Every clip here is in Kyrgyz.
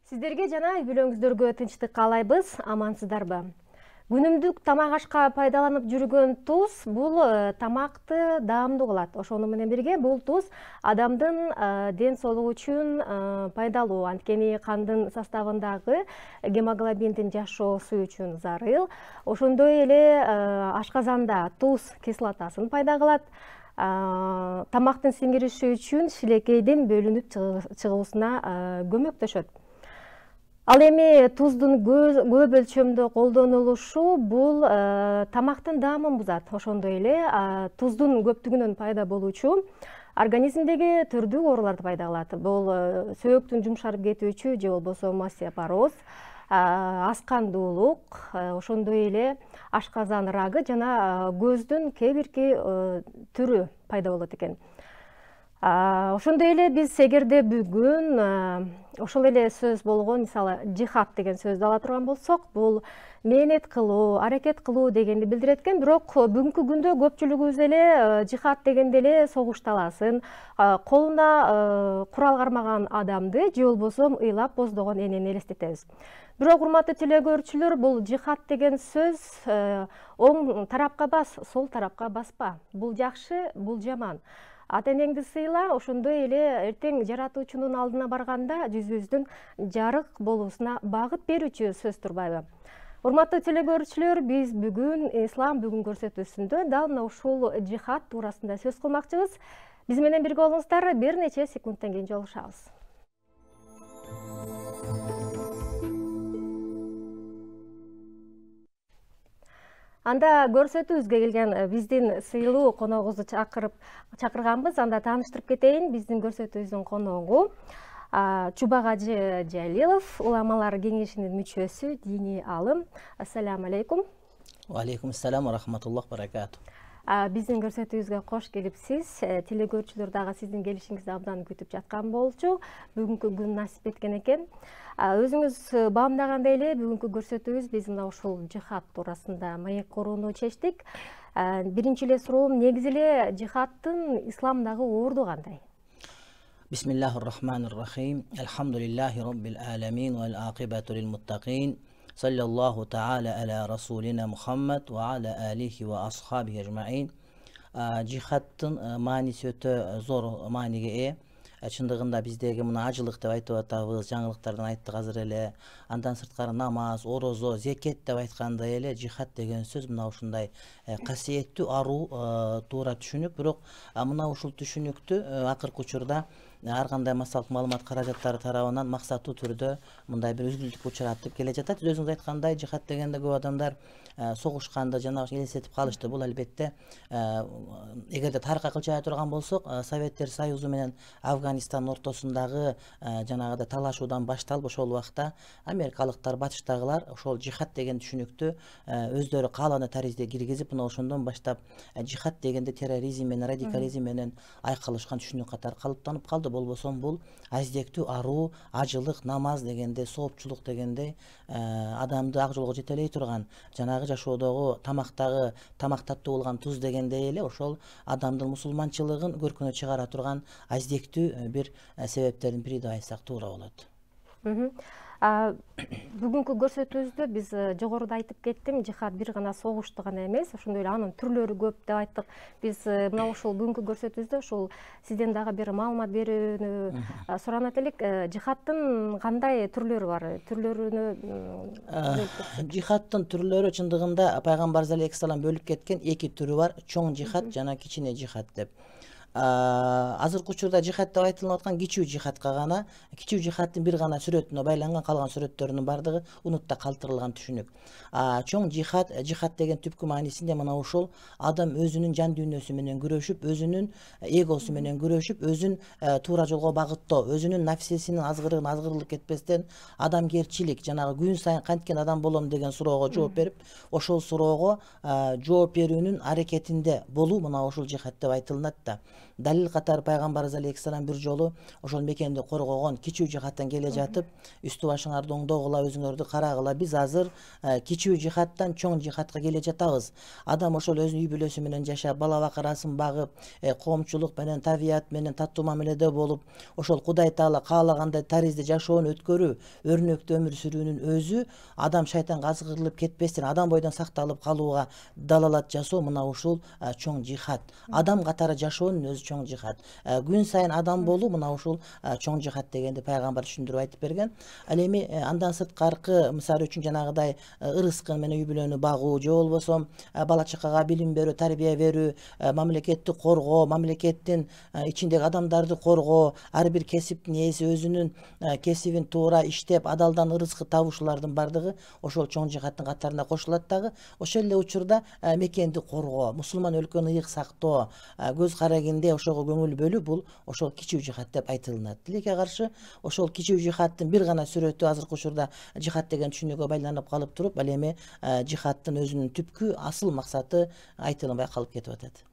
Сиздерге жана үй бүлөңүздөргө тынчтык каалайбыз, амансыздарбы? Күнүмдүк тамак ашка пайдаланып жүргөн туз бул тамакты даамдуу кылат. Ошону менен бирге бул туз адамдын ден соолугу үчүн пайдалуу. Анткени кандын составындагы гемоглобиндин жашоосу үчүн зарыл. Ошондой эле ашказанда туз кислотасын пайда кылат. Тамактын сиңириши үчүн шилекейдин бөлүнүп чыгуусуна көмөктөшөт. Ал эми туздун көп өлчөмдө колдонулушу бул тамактын даамын бузат. Ошондой эле туздун көптүгүнөн пайда болуучу организмдеги түрдүү ооруларды пайда кылат. Бул сөөктүн жумшарып кетүүчү же болбосо остеопороз, аскандуулук, ошондой эле ашказан рагы жана көздүн кээ бирки түрү пайда болот экен. Ошондой эле биз эгерде бүгүн ошол эле сөз болгон, мисалы жихад деген сөздү ала турган болсок, бул мээнет кылуу, аракет кылуу дегенди билдирет экен. Бирок бүгүнкү күндө көпчүлүгүбүз эле жихад дегенде эле согуш талаасын, колуна курал кармаган адамды же болбосо ыйлап боздогон энени элестетебиз. Бирок урматтуу телегөрүүчүлөр, бул жихад деген сөз оң тарапка бас, сол тарапка баспа. Бул жакшы, бул жаман. Ата энеңди сыйла, ошондой эле эртең жаратуучунун алдына барганда жүзүбүздүн жарык болуусуна багыт берүүчү сөз турбайбы? Урматтуу телегөрүүчүлөр, биз бүгүн ислам бүгүн көрсөтүүсүндө дал мына ушул жихад туурасында сөз кылмакчыбыз. Биз менен бирге болуңуздар, бир нече секундтан кийин жолугушабыз. Анда көрсөтүүбүзгө келген биздин сыйлуу коногубузду чакырганбыз. Анда тааныштырып кетейин. Биздин көрсөтүүбүздүн коногу Чубак Ажы Жалилов, уламалар кеңешинин мүчөсү, диний алым. Ассаламу алейкум. Алейкум ассалам ва рахматуллах баракату. Биздин көрсөтүүбүзгө кош келипсиз. Телегөрүүчүлөр дагы сиздин келишиңизди абдан күтүп жаткан болчу. Бүгүнкү күн насип эткен экен. Өзүңүз баамдагандай эле бүгүнкү көрсөтүүбүз биз мына ушул жихад туурасында маек курууну чечтик. Биринчи эле суроом, негизи эле жихадтын исламдагы орду кандай? Бисмиллахир рахманир рахим. Алхамдулиллахи роббил аламин вал акибату лил муттакин. Саллаллаху таала аля расулина Мухаммад ва аля алихи ва асхабихи ажмаин. Жихадтын мааниси өтө зор мааниге ээ. Чындыгында биздеги мына ажылык деп айтып атабыз, жаңылыктардан айттык азыр эле. Андан сырткары намаз, орозо, зекет деп айткандай эле жихад деген сөз мына ушундай касиеттүү, аруу туура түшүнүк. Бирок мына ушул түшүнүктү акыркы учурда ар кандай массалык маалымат каражаттары тарабынан максаттуу түрдө мындай бир үзгүлтүккө учурап келе жатат. Өзүңүз айткандай, жихад дегенде көп адамдар согушканды жанагы элестетип калышты. Бул албетте эгерде тарыхка кылчай турган болсок, Советтер Союзу менен Афганистандын ортосундагы жанагыдай талашуудан башталып, ошол убакта америкалыктар, батыштагылар ошол жихад деген түшүнүктү өздөрү каалаган таризде киргизип, мына ошондон баштап жихад дегенде терроризм менен, радикализм менен айкалышкан түшүнүк катары калыптанып калды. Болбосо бул аздектүү, аруу, ажылык, намаз дегенде, соопчулук дегенде адамды ак жолго жетелей турган, жанагы жашоодогу тамак таттуу болгон туз дегендей эле ошол адамдын мусулманчылыгын көркүнө чыгара турган аздектүү бир себептердин бири деп айтсак туура болот. Бүгүнкү көрсөтүүбүздө биз жогоруда айтып кеттим, жихад бир гана согушту гана эмес, ошондой эле анын түрлөрү көп деп айттык. Биз мына ушул бүгүнкү көрсөтүүбүздө ушул сизден дагы бир маалымат берүүнү суранат элек. Жихадтын кандай түрлөрү бар? Жихадтын түрлөрү чындыгында пайгамбарыбыз алейхиссалам бөлүп кеткен эки түрү бар: чоң жихад жана кичине жихад деп. Азыркы учурда жихад деп айтылып аткан кичүү жихадка гана, кичүү жихадтын бир гана сүрөтүнө байланган, калган сүрөттөрүнүн бардыгы унутта калтырылган түшүнүк. Чоң жихад деген түпкү маанисинде мына ушул адам өзүнүн жан дүйнөсү менен күрөшүп, өзүнүн эгосу менен күрөшүп, өзүн туура жолго багыттоо, өзүнүн нафсисинин азгырыгын азгырылып кетпестен адамгерчилик, жанагы күн сайын канткен адам болом деген суроого жооп берип, ошол суроого жооп берүүнүн аракетинде болуу мына ушул жихад деп айтылат да. далил катары пайгамбарыбыз алейхиссалам бир жолу ошол мекенди коргогон кичүү жихаттан келе жатып, үстү башыңарды оңдогула, өзүңөрдү карагыла, биз азыр кичүү жихаттан чоң жихатка келе жатабыз. Адам ошол өзүнүн үй бүлөсү менен жашап, бала бакырасын багып, коомчулук менен, табият менен таттуу мамиледе болуп, ошол Кудай Таала каалагандай таризде жашоону өткөрүү, өрнөктүү өмүр сүрүүнүн өзү адам шайтанга азгырылып кетпестен, адам бойдон сакталып калууга далалат жасоо мына ушул чоң жихат. Адам катары жашоонун өзү чоң жихат. Күн сайын адам болуу мына ушул чоң жихат дегенди пайгамбар түшүндүрүп айтып берген. Ал эми андан сырткаркы мисалы үчүн жанагыдай ырыскы менен үй бүлөнү багуу же болбосо бала чакага билим берүү, тарбия берүү, мамлекетти коргоо, мамлекеттин ичиндеги адамдарды коргоо, ар бир кесиптин ээси өзүнүн кесибин туура иштеп, адалдан ырыскы табуушулардын бардыгы ошол чоң жихаттын катарына кошулат дагы. Ошол эле учурда мекенди коргоо, мусулман өлкөнү ыйык сактоо, көз карегинде ошого көңүл бөлүү бул ошол кичүү жихат деп айтылынат. Тилекке каршы ошол кичүү жихаттын бир гана сүрөтү азыркы учурда жихат деген түшүнүккө байланып калып туруп, ал эми жихаттын өзүнүн түпкү асыл максаты айтылынбай калып кетип атат.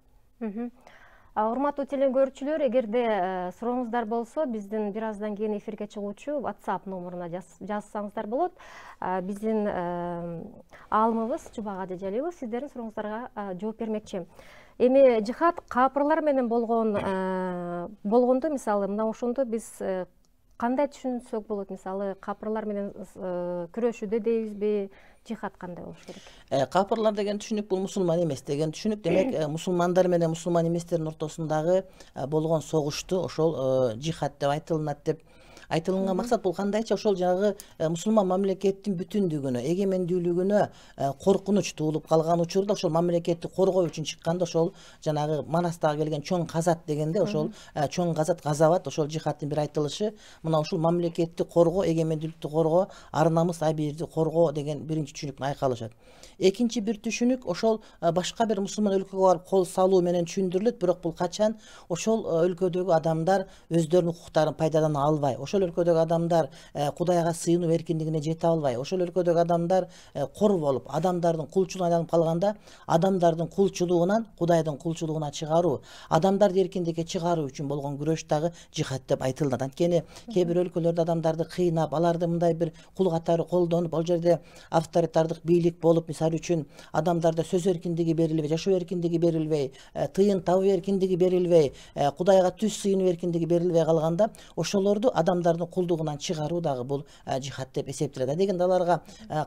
Урматтуу телекөрүүчүлөр, эгерде сурооңуздар болсо, биздин бир аздан кийин эфирге чыгуучу WhatsApp номуруна жазсаңыздар болот. Биздин аалымыбыз Жубак Адежалиева сиздердин сурооңуздарга жооп бермекчи. Эми жихад капырлар менен болгондо, мисалы, мына ошондо биз кандай түшүнсөк болот? Мисалы, капырлар менен күрөшүүдө дейбизби? Жихад кандай болуш керек? Капырлар деген түшүнүк бул мусулман эмес деген түшүнүк. Демек, мусулмандар менен мусулман эместердин ортосундагы болгон согушту ошол жихад деп айтылынат деп айтылган максат бул кандайча ошол жанагы мусулман мамлекеттин бүтүндүгүнө, эгемендүүлүгүнө коркунуч туулуп калган учурда ошол мамлекетти коргоо үчүн чыкканда ошол жанагы Манастагы келген чоң казат дегенде ошол чоң казат газават ошол жихадтын бир айтылышы мына ушул мамлекетти коргоо, эгемендүүлүктү коргоо, ар намыс абийирди коргоо деген биринчи түшүнүктүн айкалышат. Экинчи бир түшүнүк ошол башка бир мусулман өлкөгө барып кол салуу менен түшүндүрүлөт, бирок бул качан ошол өлкөдөгү адамдар өздөрүнүн укуктарын пайдалана албай, ошол өлкөдөгү адамдар Кудайга сыйынуу эркиндигине жете албай, ошол өлкөдөгү адамдар кор болуп, адамдардын кулчулугуна айланып калганда, адамдардын кулчулугунан Кудайдын кулчулугуна чыгаруу, адамдарды эркиндикке чыгаруу үчүн болгон күрөш дагы жихад деп айтылат. Анткени кээ бир өлкөлөрдө адамдарды кыйнап, аларды мындай бир кул катары колдонуп, ал жерде авторитардык бийлик болуп, мисалы үчүн адамдарда сөз эркиндиги берилбей, жашоо эркиндиги берилбей, тыйын табуу эркиндиги берилбей, Кудайга түз сыйынуу эркиндиги берилбей калганда, ошолорду адамдардын кулдугунан чыгаруу дагы бул жихад деп эсептелет. Дегенде аларга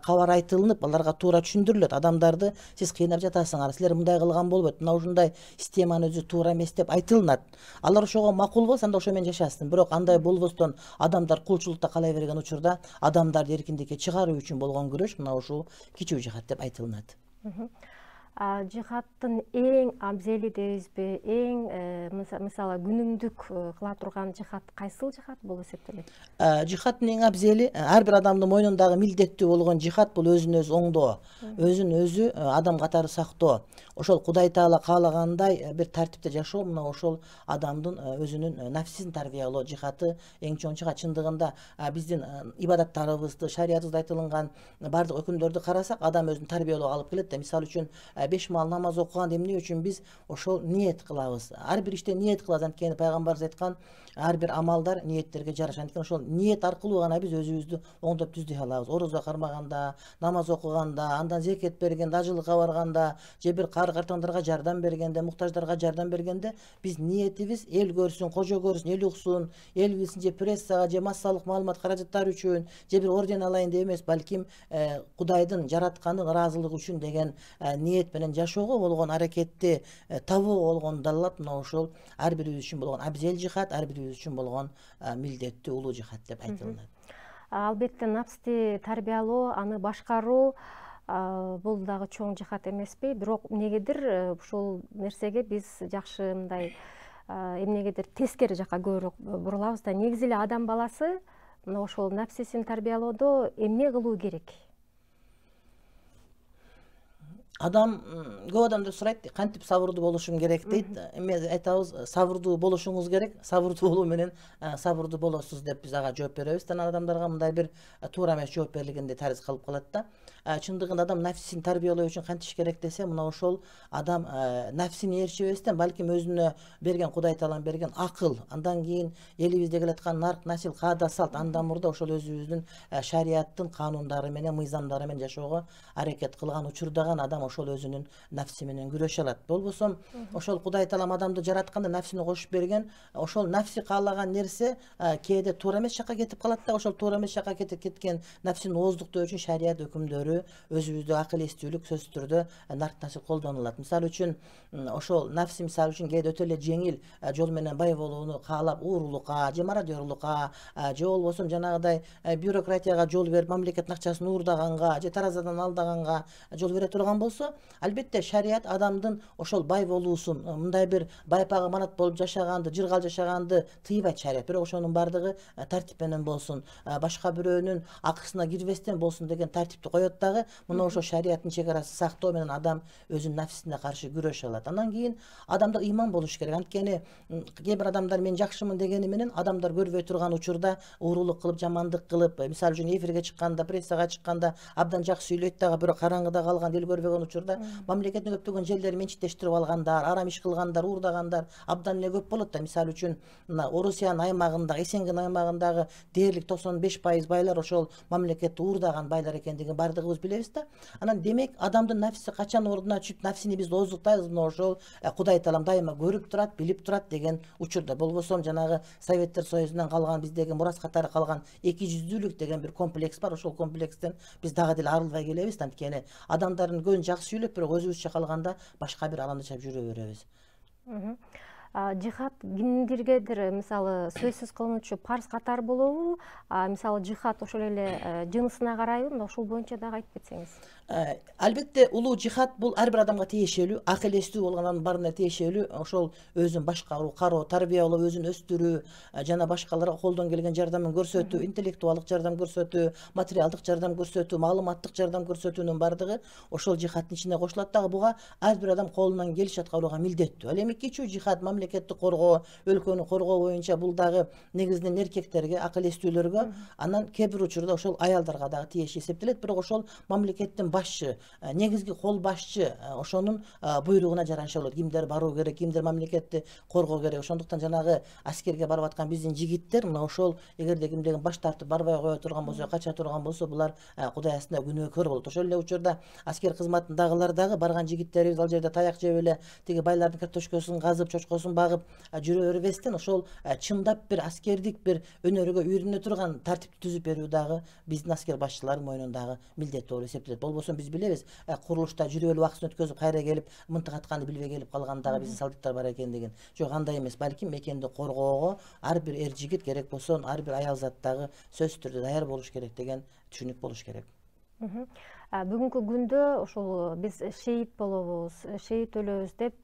кабар айтылынып, аларга туура түшүндүрүлөт. Адамдарды сиз кыйнап жатасыңар, силер мындай кылган болбойт, мына ушундай системанын өзү туура эмес деп айтылынат. Алар ошого макул болсо, анда ошо менен жашасын. Бирок андай болбостон адамдар кулчулукта кала берген учурда адамдарды эркиндикке чыгаруу үчүн болгон күрөш мына ушул кичүү жихад деп айтылынат. Жихадтын эң абзели дейбизби, эң мисалы күнүмдүк кыла турган жихад кайсыл жихад болуп эсептелет? Жихадтын эң абзели ар бир адамдын мойнундагы милдеттүү болгон жихад бул өзүн өзү оңдоо, өзүн өзү адам катары сактоо. Ошол Кудай Таала каалагандай бир тартипте жашоо, мына ошол адамдын өзүнүн нафсин тарбиялоо жихаты эң чоң жихад. Чындыгында биздин ибадаттарыбызды, шариятыбызда айтылган бардык өкүмдөрдү карасак, адам өзүн тарбиялоого алып келет да. Мисалы үчүн 5 маал намаз окуганда эмне үчүн биз ошол ниет кылабыз. Ар бир иште ниет кылабыз. Анткени пайгамбарыбыз айткан ар бир амалдар ниеттерге жараша. Анткени ошол ниет аркылуу гана биз өзүбүздү оңдоп түздөй алабыз. Орозо кармаганда, намаз окуганда, андан зекет бергенде, ажылыкка барганда, же бир картаңдарга жардам бергенде, муктаждарга жардам бергенде биз ниетибиз эл көрсүн, кожо көрсүн, эл уксун, эл билсин, же прессага, же массалык маалымат каражаттары үчүн, же бир орден алайын деп эмес, балким Кудайдын жараткандын ыраазылыгы үчүн деген ниет менен жашоого болгон аракетти табууга болгон далалат мына ошол ар бирибиз үчүн болгон абзел жихад, ар бирибиз үчүн болгон милдеттүү улуу жихад деп айтылат. Албетте нафсти тарбиялоо, аны башкаруу бул дагы чоң жихад эмеспи? Бирок эмнегедир ушул нерсеге биз жакшы мындай эмнегедир тескери жакка көбүрөөк бурулабыз да. Негизи эле адам баласы мына ошол нафсисин тарбиялоодо эмне кылуу керек? Адам көп адамдар сурайт, кантип сабырдуу болушум керек дейт. Эми айтабыз, сабырдуу болушуңуз керек, сабырдуу болуу менен сабырдуу болосуз деп биз ага жооп беребиз. Анан адамдарга мындай бир туура эмес жооп берилгендей тарз калып калат да. Чындыгында адам нафсин тарбиялоо үчүн кантиш керек десе, мына ошол адам нафсини ээрчибестен, балким өзүнө берген Кудай Таалам берген акыл, андан кийин элибизде келаткан нарк насил, каада салт, андан мурда ошол өзүбүздүн шариаттын канундары менен, мыйзамдары менен жашоого аракет кылган учурда адам ошол өзүнүн нафси менен күрөшө алат. Болбосо ошол Кудай Таалам адамды жаратканда нафсини кошуп берген, ошол нафси каалаган нерсе кээде туура эмес жакка кетип калат да, ошол туура эмес жакка кеткен нафсини ооздуктоо үчүн шарият өкүмдөрү, өзүбүздө акыл эстүүлүк сөзсүз түрдө нарк насил колдонулат. Мисалы үчүн ошол нафси мисалы үчүн кээде өтө эле жеңил жол менен бай болууну каалап, уурулукка же мародерлукка же болбосо жанагыдай бюрократияга жол берип, мамлекеттин акчасын уурдаганга же таразадан алдаганга жол бере турган болсо, албетте шарият адамдын ошол бай болуусун, мындай бир байпагы манат болуп жашаганды, жыргал жашаганды тыйбайт шарият. Бирок ошонун баардыгы тартип менен болсун, башка бирөөнүн акысына кирбестен болсун деген тартипти коет дагы. Мына ошо шариаттын чек арасын сактоо менен адам өзүнүн нафсине каршы күрөшө алат. Андан кийин адамда ыйман болуш керек. Анткени кээ бир адамдар мен жакшымын дегени менен адамдар көрбөй турган учурда уурулук кылып, жамандык кылып, мисалы үчүн эфирге чыкканда, прессага чыкканда абдан жакшы сүйлөйт дагы, бирок караңгыда калган, эл көрбөгөн учурда мамлекеттин көптөгөн жерлерин менчиктештирип алгандар, арам иш кылгандар, уурдагандар абдан эле көп болот да. Мисалы үчүн мына Орусиянын аймагында, Эсенген аймагындагы дээрлик 95% байлар ошол мамлекетти уурдаган байлар экендигин баардыгыбыз билебиз да. Анан демек адамдын нафси качан ордуна түшүп, нафсини биз ооздуктайбыз, мына ошол Кудай Таалам дайыма көрүп турат, билип турат деген учурда. Болбосо жанагы Советтер Союзунан калган биздеги мурас катары калган эки жүздүүлүк деген бир комплекс бар. Ошол комплекстен биз дагы деле арылбай келебиз. Анткени адамдардын көбүн жакшы сүйлөп, бирок өзүбүзчө калганда башка бир аланда чап жүрө беребиз. Жихад кимдиргедир мисалы сөзсүз кылынуучу парз катар болобу? Мисалы жихад ошол эле жынысына карайбы? Ошол боюнча дагы айтып кетсеңиз. Албетте улуу жихад бул ар бир адамга тиешелүү, акыл эстүү болгон адамдын баарына тиешелүү. Ошол өзүн башкаруу, кароо, тарбиялоо, өзүн өстүрүү, жана башкаларга колдон келген жардамын көрсөтүү, интеллектуалдык жардам көрсөтүү, материалдык жардам көрсөтүү, маалыматтык жардам көрсөтүүнүн баардыгы ошол жихадтын ичине кошулат дагы. Буга ар бир адам колунан келиши аткарууга милдеттүү. Ал эми кичүү жихад, мамлекетти коргоо, өлкөнү коргоо боюнча бул дагы негизинен эркектерге, акыл эстүүлөргө, анан кээ бир учурда ошол аялдарга дагы тиеши эсептелет. Бирок ошол мамлекеттин башчы, негизги кол башчы, ошонун буйругуна жараша болот. Кимдер баруу керек, кимдер мамлекетти коргоо керек. Ошондуктан жанагы аскерге барып аткан биздин жигиттер, мына ошол эгерде кимдеген баш тартып барбай кое турган болсо, кача турган болсо, булар Кудай астында күнөөкөр болот. Ошол эле учурда аскер кызматындагылар дагы барган жигиттерибиз ал жерде таяк жеп эле тиги байлардын картошкосун казып, чочкосун багып жүрө бербестен, ошол чындап бир аскердик бир өнөргө үйрөнө турган тартипти түзүп берүү дагы биздин аскер башчыларынын мойнундагы милдет болуп эсептелет. Болбосо биз билебиз, курулушта жүрүп эле убактысын өткөзүп кайра келип мынтык атканды билбей келип калган дагы биздин солдаттар бар экендигин. Жок, андай эмес. Балким мекенди коргоого ар бир эр жигит, керек болсо ар бир аял зат дагы сөзсүз түрдө даяр болуш керек деген түшүнүк болуш керек. Бүгүнкү күндө ошол биз шейит болобуз, шейит өлөбүз деп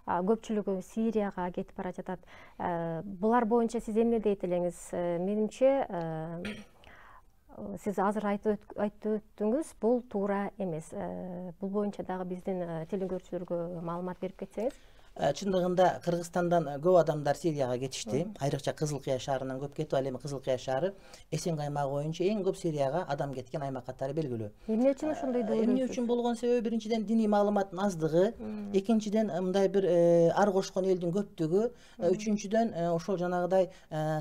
көпчүлүгү Сирияга кетип бара жатат. Булар боюнча сиз эмне дейт элеңиз? Менимче сиз азыр айтып өттүңүз, бул туура эмес. Бул боюнча дагы биздин телекөрүүчүлөргө маалымат берип кетсеңиз. Чындыгында Кыргызстандан көп адамдар Сирияга кетишти. Айрыкча Кызыл Кыя шаарынан көп кетип, ал эми Кызыл Кыя шаары Эсенген аймагы боюнча эң көп Сирияга адам кеткен аймак катары белгилүү. Эмне үчүн ошондой деп ойлойсуз? Эмне үчүн болгон себеби биринчиден диний маалыматтын аздыгы, экинчиден мындай бир ар кошкон элдин көптүгү, үчүнчүдөн ошол жанагыдай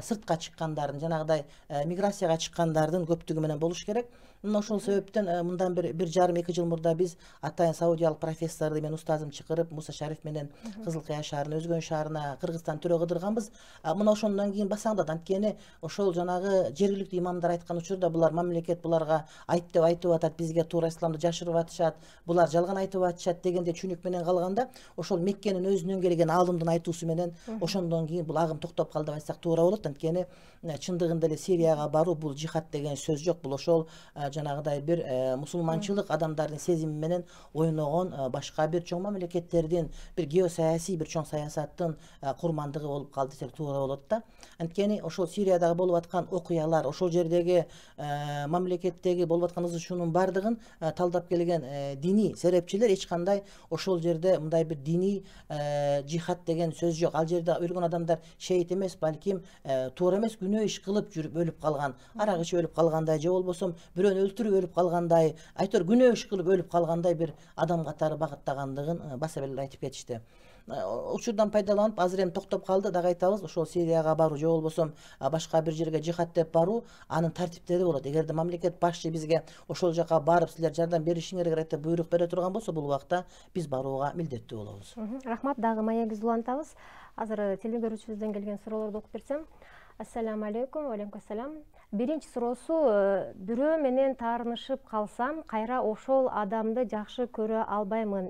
сыртка чыккандардын, жанагыдай миграцияга чыккандардын көптүгү менен болуш керек. Мына ошол себептен мындан бир 1,5-2 жыл мурда биз атайын саудиялык профессорду мен устазым чакырып, Муса Шариф менен Кызыл Кыя шаарына, Өзгөн шаарына, Кыргызстан төрө кыдырганбыз. Мына ошондон кийин басаңдады. Анткени ошол жанагы жергиликтүү имамдар айткан учурда булар мамлекет буларга айт деп айтып атат, бизге туура исламды жашырып атышат, булар жалган айтып атышат дегенде түшүнүк менен калганда, ошол Меккенин өзүнөн келген аалымдын айтуусу менен ошондон кийин бул агым токтоп калды деп айтсак туура болот. Анткени чындыгында эле Сирияга баруу бул жихад деген сөз жок. Бул ошол жанагыдай бир мусулманчылык адамдардын сезими менен ойногон башка бир чоң мамлекеттердин бир геосаясий саясий бир чоң саясаттын курмандыгы болуп калды десек туура болот да. Анткени ошол Сириядагы болуп аткан окуялар, ошол жердеги мамлекеттеги болуп аткан ызы чуунун баардыгын талдап келген диний серепчилер эч кандай ошол жерде мындай бир диний жихад деген сөз жок. Ал жерде өлгөн адамдар шейит эмес, балким туура эмес күнөө иш кылып жүрүп өлүп калган, арак ичип өлүп калгандай же болбосо бирөөнү өлтүрүп өлүп калгандай, айтор күнөө иш кылып өлүп калгандай бир адам катары багыттагандыгын баса белгилеп айтып кетишти. Учурдан пайдаланып азыр эми токтоп калды, дагы айтабыз, ошол Сирияга баруу же болбосо башка бир жерге жихад деп баруу анын тартиптери болот. Эгерде мамлекет башчы бизге ошол жака барып силер жардам беришиңер керек деп буйрук бере турган болсо, бул убакта биз барууга милдеттүү болобуз. Рахмат, дагы маегибизди улантабыз. Азыр телегөрүүчүбүздөн келген суроолорду окуп берсем. Ассаламу алейкум. Алейкум ассалам. Биринчи суроосу, бирөө менен таарынышып калсам, кайра ошол адамды жакшы көрө албаймын.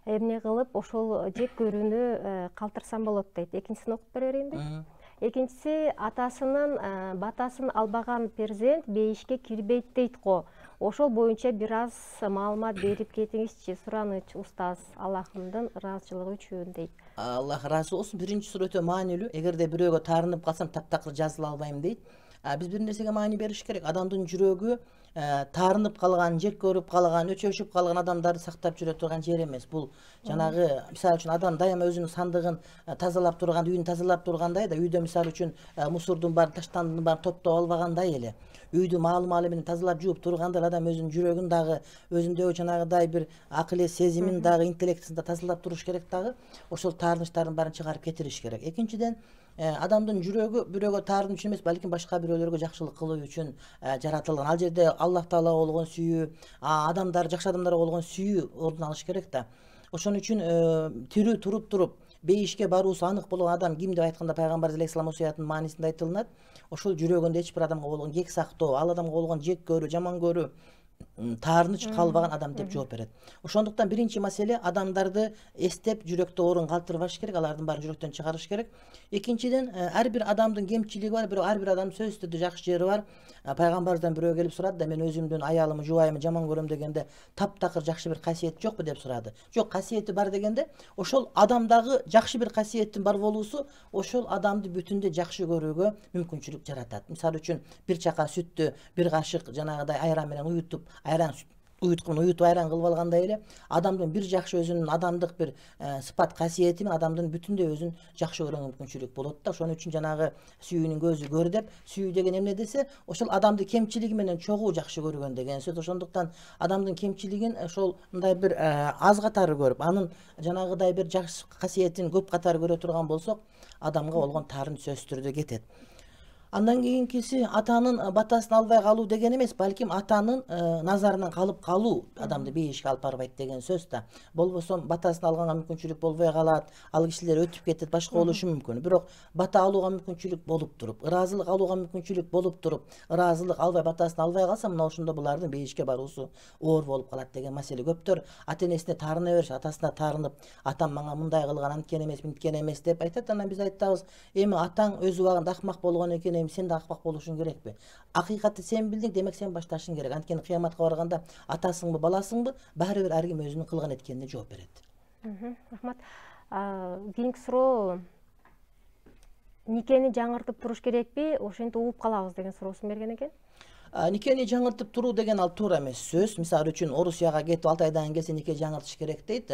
Эмне кылып ошол жек көрүүнү калтырсам болот дейт. Экинчисин окуп бере берейинби? Экинчиси, атасынын батасын албаган перзент бейишке кирбейт дейт го. Ошол боюнча бир аз маалымат берип кетиңизчи. Сураныч устаз, Аллахымдын ыраазычылыгы үчүн дейт. Аллах ыраазы болсун. Биринчи суроо өтө маанилүү. Эгерде бирөөгө таарынып калсам, таптакыр жазыла албайм дейт. Биз бир нерсеге маани бериш керек. Адамдын жүрөгү таарынып калган, жек көрүп калган, өчөшүп калган адамдарды сактап жүрө турган жер эмес. Бул жанагы мисалы үчүн адам дайыма өзүнүн сандыгын тазалап турган, үйүн тазалап тургандай да, үйдө мисалы үчүн мусордун баарын, таштандын баарын топтоп албагандай эле. Үйдү маалы менен тазалап жууп тургандай адам өзүнүн жүрөгүн дагы, өзүндөгү жанагыдай бир акыл сезимин дагы, интеллектисин да тазалап туруш керек дагы. Ошол таарынычтардын баарын чыгарып кетириш керек. Экинчиден, адамдын жүрөгү бирөөгө таарынуу үчүн эмес, балким башка бирөөлөргө жакшылык кылуу үчүн жаратылган. Ал жерде Аллах Таалага болгон сүйүү, адамдар, жакшы адамдарга болгон сүйүү ордун алыш керек да. Ошон үчүн тирүү туруп бейишке баруусу анык болгон адам ким деп айтканда, пайгамбарыбыз алейхисалам осуятынын маанисинде айтылынат. Ошол жүрөгүндө эч бир адамга болгон кек сактоо, ал адамга болгон жек көрүү, жаман көрүү, таарыныч калбаган адам деп жооп берет. Ошондуктан биринчи маселе адамдарды эстеп жүрөктө орун калтырбаш керек, алардын баарын жүрөктөн чыгарыш керек. Экинчиден, ар бир адамдын кемчилиги бар, бирок ар бир адамдын сөзсүз түрдө жакшы жери бар. Пайгамбарыбыздан бирөө келип сурады да, мен өзүмдүн аялымы, жубайымы жаман көрөм дегенде, таптакыр жакшы бир касиет жокпу деп сурады. Жок, касиети бар дегенде, ошол адамдагы жакшы бир касиеттин бар болуусу ошол адамды бүтүндө жакшы көрүүгө мүмкүнчүлүк жаратат. Мисалы үчүн, бир чака сүттү бир кашык жанагыдай айран менен уютуп, уютуп айран кылып алгандай эле, адамдын бир жакшы өзүнүн адамдык бир сыпат касиети менен адамдын бүтүндөй өзүн жакшы көрүүгө мүмкүнчүлүк болот да. Ошон үчүн жанагы сүйүүнүн көзү көр деп, сүйүү деген эмне десе, ошол адамды кемчилиги менен чогуу жакшы көргөн деген сөз. Ошондуктан адамдын кемчилигин ошол мындай бир аз катары көрүп, анын жанагыдай бир жакшы касиетин көп катары көрө турган болсок, адамга болгон таарынч сөзсүз түрдө кетет. Андан кийинкиси, атанын батасын албай калуу деген эмес, балким атанын назарынан калып калуу адамды бейишке алып барбайт деген сөз да. Болбосо батасын алганга мүмкүнчүлүк болбой калат, ал кишилер өтүп кетет, башка болушу мүмкүн. Бирок бата алууга мүмкүнчүлүк болуп туруп, ыраазылык алууга мүмкүнчүлүк болуп туруп, ыраазылык албай батасын албай калса, мына ошондо булардын бейишке баруусу оор болуп калат деген маселе. Көптөр ата-энесине таарына бериш, атасына таарынып, атам мага мындай кылган, анткен эмес, мынткен эмес деп айтат. Анан биз айтабыз, эми атаң өз убагында акмак болгон экен, сен да акмак болушуң керекпи? Акыйкатты сен билдиң, демек сен башташың керек. Анткени кыяматка барганда атасыңбы, баласыңбы, баары бир ар ким өзүнүн кылган эткенине жооп берет. Рахмат. Кийинки суроо, никени жаңыртып туруш керекпи, ошентип угуп калабыз деген суроосун берген экен. Никени жаңыртып туруу деген ал туура эмес сөз. Мисалы үчүн, Орусияга кетип 6 айдан кийин келсе нике жаңыртыш керек дейт.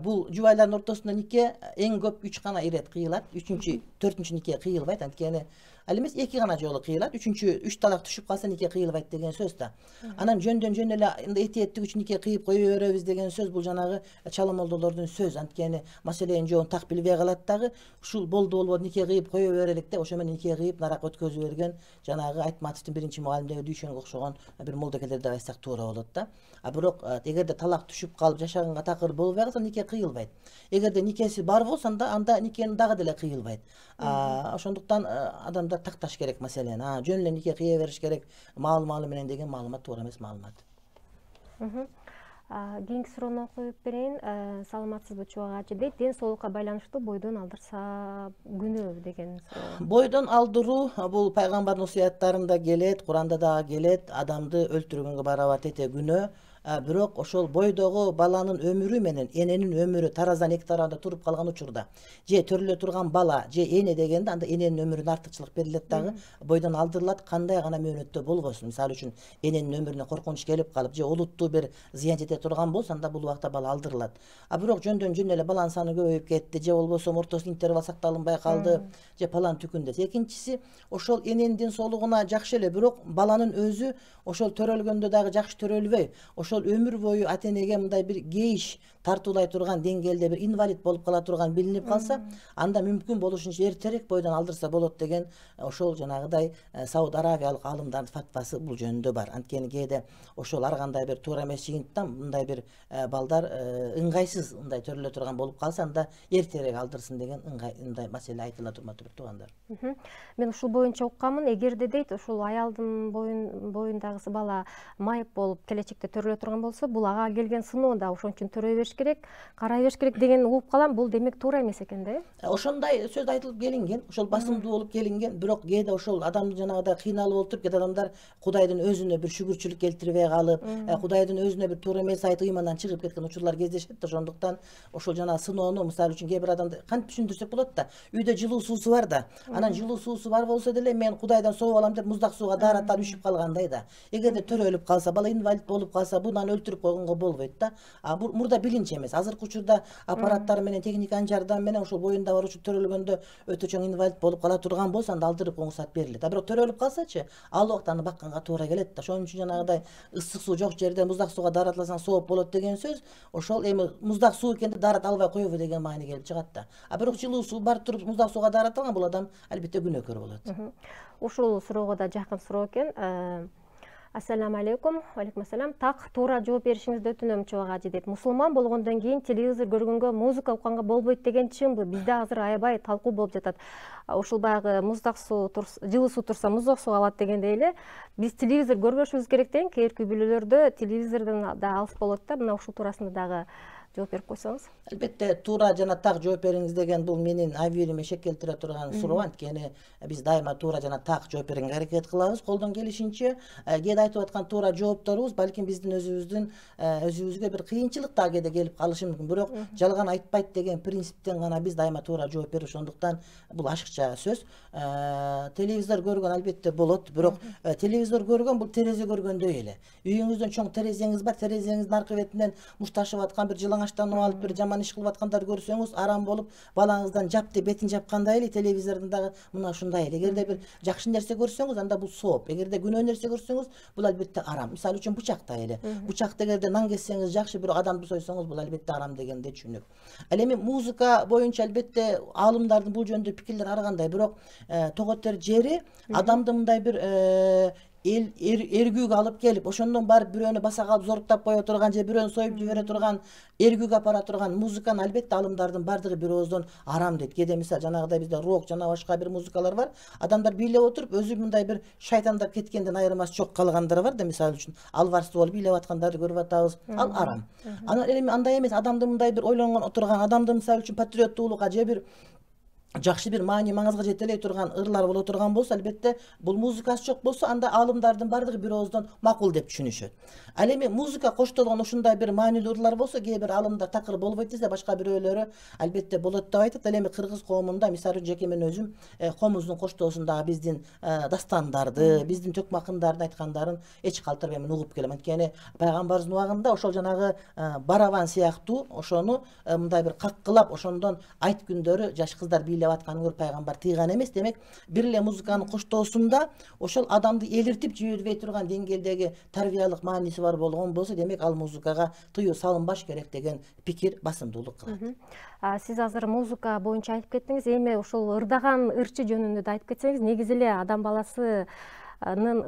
Бул жубайлардын ортосунда нике эң көп 3 гана ирет кыйылат. 3-чү, 4-чү нике кыйылбайт. Анткени ал эмес 2 гана жолу кыйылат. 3-чү 3 талак түшүп калса нике кыйылбайт деген сөз да. Анан жөндөн жөн эле этиеттик үчүн нике кыйып кое беребиз деген сөз, бул жанагы чала молдолордун сөзү. Анткени маселенин жообун так билбей калат дагы. Ушул болду нике кыйып кое берелик деп, ошо менен нике кыйып нарак өткөзүп берген жанагы Айтматовдун биринчи мугалимдеги дүйшөнгө окшогон бир молдокелер деп айтсак туура болот да. Бирок эгерде талак түшүп калып жашаганга такыр болбой калса нике кыйылбайт. Эгерде никеси бар болсо, анда никени дагы деле кыйылбайт. Ошондуктан адамдар такташ керек маселени. Жөн эле нике кыя бериш керек, маалы менен деген маалымат туура эмес маалымат. Кийинки суроону окуп берейин. Саламатсызбы Чубак ажы дейт, ден соолукка байланыштуу бойдон алдырса күнөө деген суроо. Бойдон алдыруу бул пайгамбардын осуяттарында келет, Куранда дагы келет, адамды өлтүргөнгө барабар тете күнөө. бирок ошол бойдогу баланын өмүрү менен эненин өмүрү тараздан эки тарабында туруп калган учурда же төрөлө турган бала же эне дегенде анда эненин өмүрүнө артыкчылык берилет дагы, бойдон алдырылат, кандай гана мөөнөттө болбосун. Мисалы үчүн эненин өмүрүнө коркунуч келип калып же олуттуу бир зыян жете турган болсо анда бул убакта бала алдырылат. Бирок жөндөн жөн эле баланын саны көбөйүп кетти же болбосо ортосунда интервал сакталынбай калды же палан түкүн десе. Экинчиси, ошол эненин ден соолугуна жакшы эле, бирок баланын өзү ошол төрөлгөндө дагы жакшы төрөлбөй, ошол өмүр бою ата энеге мындай бир кейиш тартуулай турган деңгээлде бир инвалид болуп кала турган билинип калса, анда мүмкүн болушунча эртерээк бойдон алдырса болот деген ошол жанагыдай Сауд Аравиялык аалымдардын фатвасы бул жөнүндө бар. Анткени кээде ошол ар кандай бир туура эмес жыйынтыктан мындай бир балдар ыңгайсыз мындай төрөлө турган болуп калса, анда эртерээк алдырсын деген мындай маселе айтыла турматыр туугандар. Мен ушул боюнча укканмын, эгерде дейт ушул аялдын боюндагы бала майып болуп келечекте төрөлө турган болсо, бул ага келген сыноо да ошон үчүн төрөй бериш керек, карай бериш керек деген угуп калам. Бул демек туура эмес экен да? Ошондой сөз айтылып келинген, ошол басымдуу болуп келинген, бирок кээде ошол адамдын жанагыдай кыйналып отуруп, кээде адамдар Кудайдын өзүнө бир шүгүрчүлүк келтирбей калып, Кудайдын өзүнө бир туура эмес айтып ыймандан чыгып кеткен учурлар кездешет. Ошондуктан ошол жанагы сыноону, мисалы үчүн кээ бир адамды кантип түшүндүрсөк болот да, үйдө жылуу суусу бар да, анан жылуу суусу бар болсо деле мен Кудайдан сооп алам деп муздак сууга даараталып ишип калгандай да. Эгерде төрөлүп калса, бала инвалид болуп калса, буну өлтүрүп койгонго болбойт да. Мурда билинч эмес. Азыркы учурда аппараттар менен, техниканын жардамы менен ошол боюнда баруучу төрөлгөндө өтө чоң инвалид болуп кала турган болсо, анда алдырып коңгусат берилет. Бирок төрөлүп калсачы, ал убакта аны бакканга туура келет да. Ошон үчүн жанагыдай ысык суу жок жерде муздак сууга дааратыласаң сооп болот деген сөз, ошол эми муздак суу экен деп даарата албай коебу деген маани келип чыгат да. Бирок жылуу суу бар туруп муздак сууга дааратылган, бул адам албетте күнөөкөр болот. Ушул суроого да жакын суроо экен. Ассаламу алейкум. Алейкум ассалам. Так туура жооп беришиңизди өтүнөм чубак ажы дейт. Мусулман болгондон кийин телевизор көргөнгө, музыка укканга болбойт деген чынбы? Бизде азыр аябай талкуу болуп жатат. Ушул баягы муздак суу, жылуу суу турса муздак суу алат дегендей эле, биз телевизор көрбөшүбүз керек деген кээрки үй бүлөлөрдө телевизордон да алыс болот да. Мына ушул туурасында дагы жооп берип койсоңуз. Албетте туура жана так жооп бериңиз деген бул менин абийириме шек келтире турган суроо. Анткени биз дайыма туура жана так жооп берүүгө аракет кылабыз колдон келишинче. Кээде айтып аткан туура жоопторубуз балким биздин өзүбүзгө бир кыйынчылык да кээде келип калышы мүмкүн. Бирок жалган айтпайт деген принциптен гана биз дайыма туура жооп берип, ошондуктан бул ашыкча сөз. Телевизор көргөн албетте болот, бирок телевизор көргөн бул терезе көргөндөй эле. Үйүңүздөн чоң терезеңиз бар, терезеңиздин аркы бетинен мушташып аткан бир жалаңаштанып алып бир жаман иш кылып аткандар көрсөңүз, арам болуп балаңыздан жапты бетин жапкандай эле телевизордун дагы мына ушундай эле. Эгерде бир жакшы нерсе көрсөңүз, анда бул сооп. Эгерде күнөө нерсе көрсөңүз, бул албетте арам. Мисалы үчүн бычактай эле. Бычакты эгерде нан кессеңиз жакшы, бирок адамды сойсоңуз, бул албетте арам дегенде түшүнүк. Ал эми музыка боюнча албетте аалымдардын бул жөнүндө пикирлери ар кандай, бирок тоготер жери адамды мындай бир эргүүгө алып келип, ошондон барып бирөөнү баса калып зоруктап кое турган же бирөөнү союп жибере турган, эргүүгө апара турган музыканы албетте аалымдардын бардыгы бир ооздон арам дейт. Кээде мисалы жанагыдай бизде рок жана башка бир музыкалар бар. Адамдар бийлеп отуруп, өзү мындай бир шайтандап кеткенден айырмасы жок калгандар бар да, мисалы үчүн алварсыз болуп бийлеп аткандарды көрүп атабыз. Ал арам. Анан эми андай эмес, адамды мындай бир ойлонгон отурган, адамды мисалы үчүн патриоттуулукка же бир жакшы бир маани маңызга жетелей турган ырлар боло турган болсо, албетте бул музыкасы жок болсо, анда аалымдардын бардыгы бир ооздон макул деп түшүнүшөт. Ал эми музыка коштолгон ушундай бир маанилүү ырлар болсо, кээ бир аалымдар такыр болбойт десе, башка бирөөлөрү албетте болот деп айтат. Ал эми кыргыз коомунда мисалы жеке мен өзүм комуздун коштоосундагы биздин дастандарды, биздин төкмө акындардын айткандарын эч калтырбайм угуп келем. Анткени пайгамбарыбыздын убагында ошол жанагы барабан сыяктуу ошону мындай бир каккылап, ошондон айт күндөрү жаш кыздар бийлеп атканын көрүп пайгамбар тыйган эмес. Демек, бир эле музыканын коштоосунда ошол адамды элиртип жибербей турган деңгээлдеги тарбиялык мааниси бар болгон болсо, демек ал музыкага тыюу салынбаш керек деген пикир басымдуулук кылат. Сиз азыр музыка боюнча айтып кеттиңиз. Эми ошол ырдаган ырчы жөнүндө да айтып кетсеңиз, негизи эле адам баласынын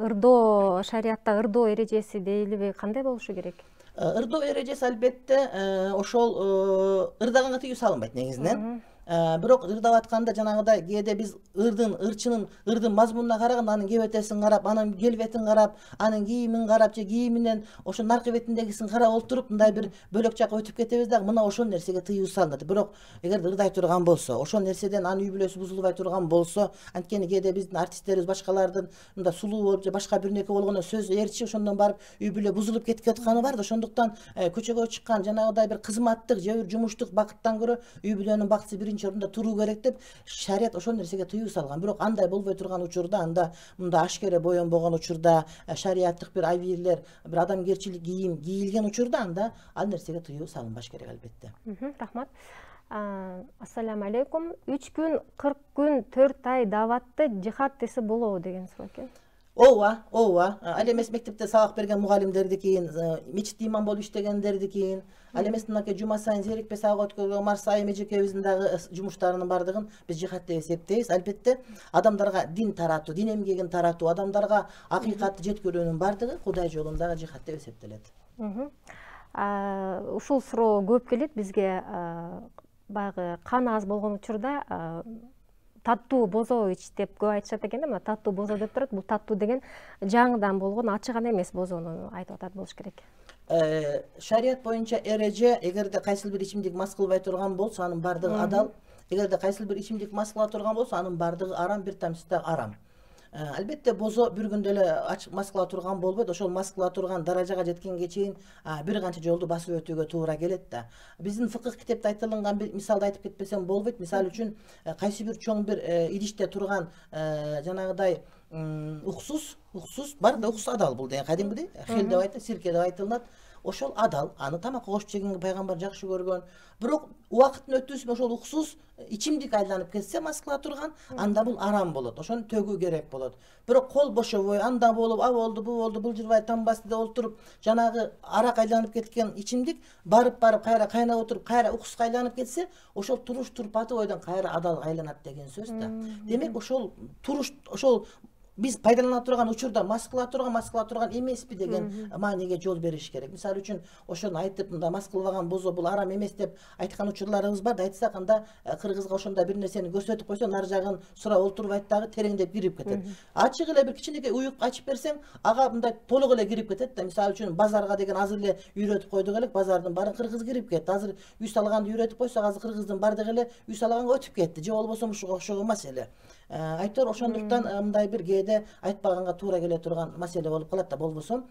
ырдоо, шариатта ырдоо эрежеси дейлиби кандай болушу керек? Ырдоо эрежеси албетте ошол ырдаганга тыюу салынбайт негизинен. Бирок ырдап атканда жанагыдай кээде биз ырдын мазмунуна караганда анын кебетесин карап, анын келбетин карап, анын кийимин карап же кийиминен ошо наркы бетиндегисин карап отуруп мындай бир бөлөк жакка өтүп кетебиз дагы мына ошол нерсеге тыюу салынат. Бирок эгер ырдай турган болсо, ошол нерседен анын үй бүлөсү бузулбай турган болсо, анткени кээде биздин артисттерибиз башкалардын мындай сулуу болуп же башка бир нерсе болгондо сөз ээрчи ошондон барып үй бүлө бузулуп кетип атканы бар да, ошондуктан көчөгө чыккан жанагыдай бир кызматтык же бир жумуштук бакыттан көрө үй бүлөнүн бакыты биринчи орунда туруу керек деп шарият ошол нерсеге тыюу салган. Бирок андай болбой турган учурда, анда мындай ашкере боенбогон учурда, шариаттык бир абийирлер, бир адамгерчилик кийим кийилген учурда анда ал нерсеге тыюу салынбаш керек албетте. Рахмат. Ассаламу алейкум. 3 күн, 40 күн, 4 ай даватты жихад десе болобу деген суроо экен. Ооба. Ал эмес мектепте сабак берген мугалимдердикин, мечитте имам болуп иштегендердикин, ал эмес мынакей жума сайын зерикпе сабак өткөргөн Марсай эжекебиздин дагы жумуштарынын бардыгын биз жихад деп эсептейбиз. Албетте адамдарга дин таратуу, дин эмгегин таратуу, адамдарга акыйкатты жеткирүүнүн бардыгы Кудай жолундагы жихад деп эсептелет. Ушул суроо көп келет бизге. Баягы кан аз болгон учурда таттуу бозо ич деп көп айтышат экен да, мына таттуу бозо деп турат. Бул таттуу деген жаңыдан болгон ачыган эмес бозону айтып атат болуш керек. Шарият боюнча эреже, эгерде кайсыл бир ичимдик мас кылбай турган болсо, анын бардыгы адал. Эгерде кайсыл бир ичимдик мас кыла турган болсо, анын бардыгы арам, бир тамчысы да арам. Албетте бозо бир күндө эле мас кыла турган болбойт. Ошол мас кыла турган даражага жеткенге чейин бир канча жолду басып өтүүгө туура келет да. Биздин фыкых китепте айтылган бир мисалды айтып кетпесем болбойт. Мисалы үчүн кайсы бир чоң бир идиште турган жанагыдай уксус бар да, уксус адал бул деген кадимгидей хел деп айтылат, сирке деп айтылат. Ошол адал, аны тамакка кошуп жегенге пайгамбар жакшы көргөн. Бирок убакыттын өтүүсү менен ошол уксус ичимдик айланып кетсе, мас кыла турган, анда бул арам болот. Ошону төгүү керек болот. Бирок кол бошобой, анда болуп, а болду, бу болду, былжырбай тамбасты деп отуруп, жанагы арак айланып кеткен ичимдик барып кайра кайнап отуруп, кайра уксуска айланып кетсе, ошол туруш турпаты бойдон кайра адал айланат деген сөз да. Демек ошол туруш, ошол биз пайдалана турган учурда мас кыла турган эмеспи деген мааниге жол бериш керек. Мисалы үчүн ошону айтып, мында мас кылбаган бозо бул арам эмес деп айткан учурларыбыз бар да. Айтсак, анда кыргызга ошондой бир нерсени көрсөтүп койсо, нар жагын сурап олтурбайт дагы, тереңдеп кирип кетет. Ачык эле бир кичинекей уюк ачып берсең, ага мындай толук эле кирип кетет да. Мисалы үчүн базарга деген азыр эле үйрөтүп койдук элек, базардын баарын кыргыз кирип кетти. Азыр үй салганды үйрөтүп койсок, азыр кыргыздын бардыгы эле үй салганга өтүп кетти. Же болбосо ушуга окшогон маселе. Айтор ошондуктан мындай бир кээде айтпаганга туура келе турган маселе болуп калат да. Болбосо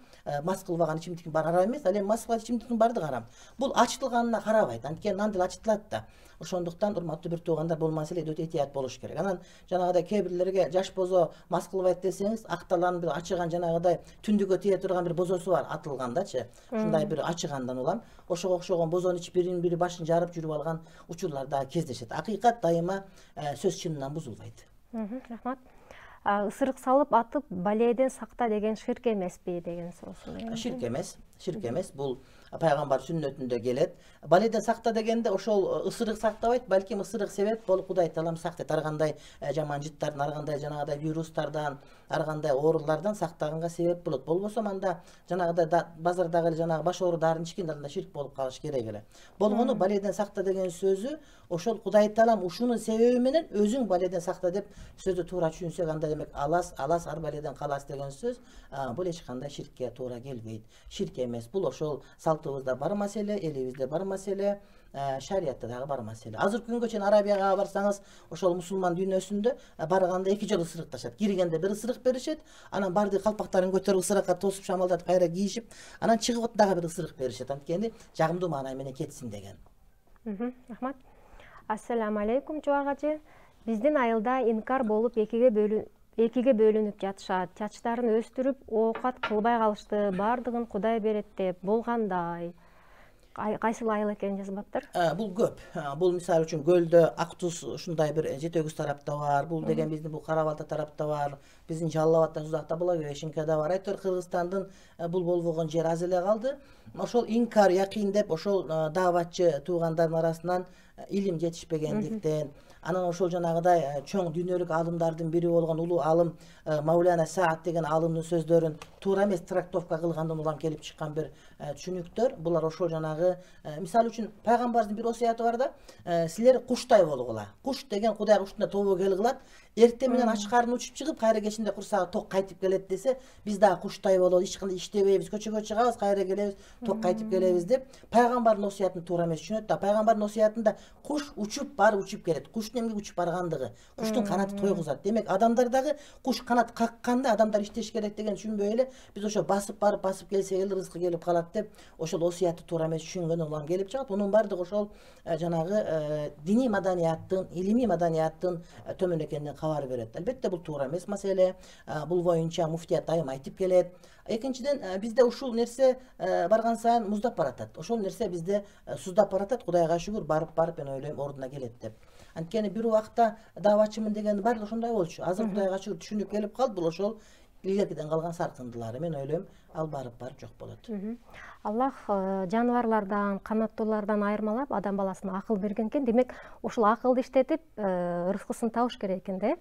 мас кылбаган ичимдиктин баары арам эмес, ал эми мас кылган ичимдиктин бардыгы арам. Бул ачытылганына карабайт, анткени андыл ачытылат да. Ошондуктан урматтуу бир туугандар, бул маселеде өтө этият болуш керек. Анан жанагыдай кээ бирлерге жаш бозо мас кылбайт десеңиз, акталан бир ачыган жанагыдай түндүккө тие турган бир бозосу бар, атылгандачы. Ушундай бир ачыгандан улам ошого окшогон бозонун ичип бирин бири башын жарып жүрүп алган учурлар да кездешет. Акыйкат дайыма сөз чынынан бузулбайт. Рахмат. Ысырык салып атып баледен сакта деген ширк эмеспи деген суроо. Ширк эмес. Бул пайгамбар сүннөтүндө келет. Баледен сакта дегенде ошол ысырык сактабайт, балким ысырык себеп болуп Кудай таалам сактайт. Ар кандай жаман жыттардан, ар кандай жанагыдай вирустардан, ар кандай оорулардан сактаганга себеп болот. Болбосо анда жанагыдай базардагы эле жанагы баш оору дарын ичкендерде ширк болуп калыш керек эле. Болгону баледен сакта деген сөзү ошол Кудай таалам ушунун себеби менен өзүң баледен сакта деп сөздү туура түшүнсөк, анда демек алас ар баледен калас деген сөз бул эч кандай ширкке туура келбейт. Ширк эмес. Бул ошол салтыбызда бар маселе, элибизде бар маселе, шариятта дагы бар маселе. Азыр күнгө чейин Арабияга барсаңыз, ошол мусулман дүйнөсүндө барганда 2 жолу ысырыкташат. Киргенде бир ысырык беришет, анан барды калпактарын көтөрүп ысырыкка тосуп шамалдатып кайра кийишип, анан чыгып дагы бир ысырык беришет. Анткени жагымдуу маанай менен кетсин деген. Рахмат. Ассаламу алейкум Жубак ажы. Биздин айылда инкар болуп экиге бөлүнүп жатышат. Чачтарын өстүрүп, оокат кылбай калышты. Бардыгын Кудай берет деп болгандай. Кайсыл айыл экенин жазбаптыр? Бул көп. Бул мисалы үчүн Көлдө, Актуз ушундай бир Жети Өгүз тарапта бар. Бул деген биздин бул Кара Балта тарапта бар. Биздин Жалал Абадта, Сузакта, Булагөбешинкада бар. Айтор Кыргызстандын бул болбогон жери аз эле калды. Ошол инкар, якин деп ошол дааватчы туугандардын арасынан илим жетишпегендиктен, Анан ошол жанагыдай чоң дүйнөлүк аалымдардын бири болгон улуу аалым Маулана Саат деген аалымдын сөздөрүн туура эмес трактовка кылгандан улам келип чыккан бир түшүнүктөр. Булар ошол жанагы мисалы үчүн пайгамбардын бир осуяты бар да, силер куштай болгула. Куш деген Кудай куштунда тобогел кылат. Эртең менен ач карын учуп чыгып, кайра кечинде курсагы ток кайтып келет десе, биз дагы куштай болобуз, эч кандай иштебейбиз, көчөгө чыгабыз, кайра келебиз, ток кайтып келебиз деп пайгамбардын осуятын туура эмес түшүнөт да. Пайгамбардын осуятында куш учуп барып учуп келет. Куштун эмне учуп баргандыгы, куштун канаты тойгузат. Демек адамдар дагы куш канат какканда адамдар иштеш керек деген түшүнбөй эле биз ошо басып барып басып келсе эл рызкы келип калат деп ошол осуятты туура эмес түшүнгөн улам келип чыгат. Мунун баардыгы ошол жанагы диний маданияттын, илимий маданияттын төмөн экенинен кабар берет. Албетте бул туура эмес маселе. Бул боюнча муфтият дайым айтып келет. Экинчиден бизде ушул нерсе барган сайын муздап баратат. Ошол нерсе бизде суздап баратат. Кудайга шүгүр, барып мен ойлойм ордуна келет деп. Анткени бир убакта дааватчымын деген баардыгы ошондой болчу. Азыр Кудайга шүгүр түшүнүп келип калды. Бул ошол илгеркиден калган саркындылары. Мен ойлойм ал барып жок болот. Аллах жаныбарлардан, канаттуулардан айырмалап адам баласына акыл берген экен. Демек, ошол акылды иштетип, рызкысын табыш керек экен да.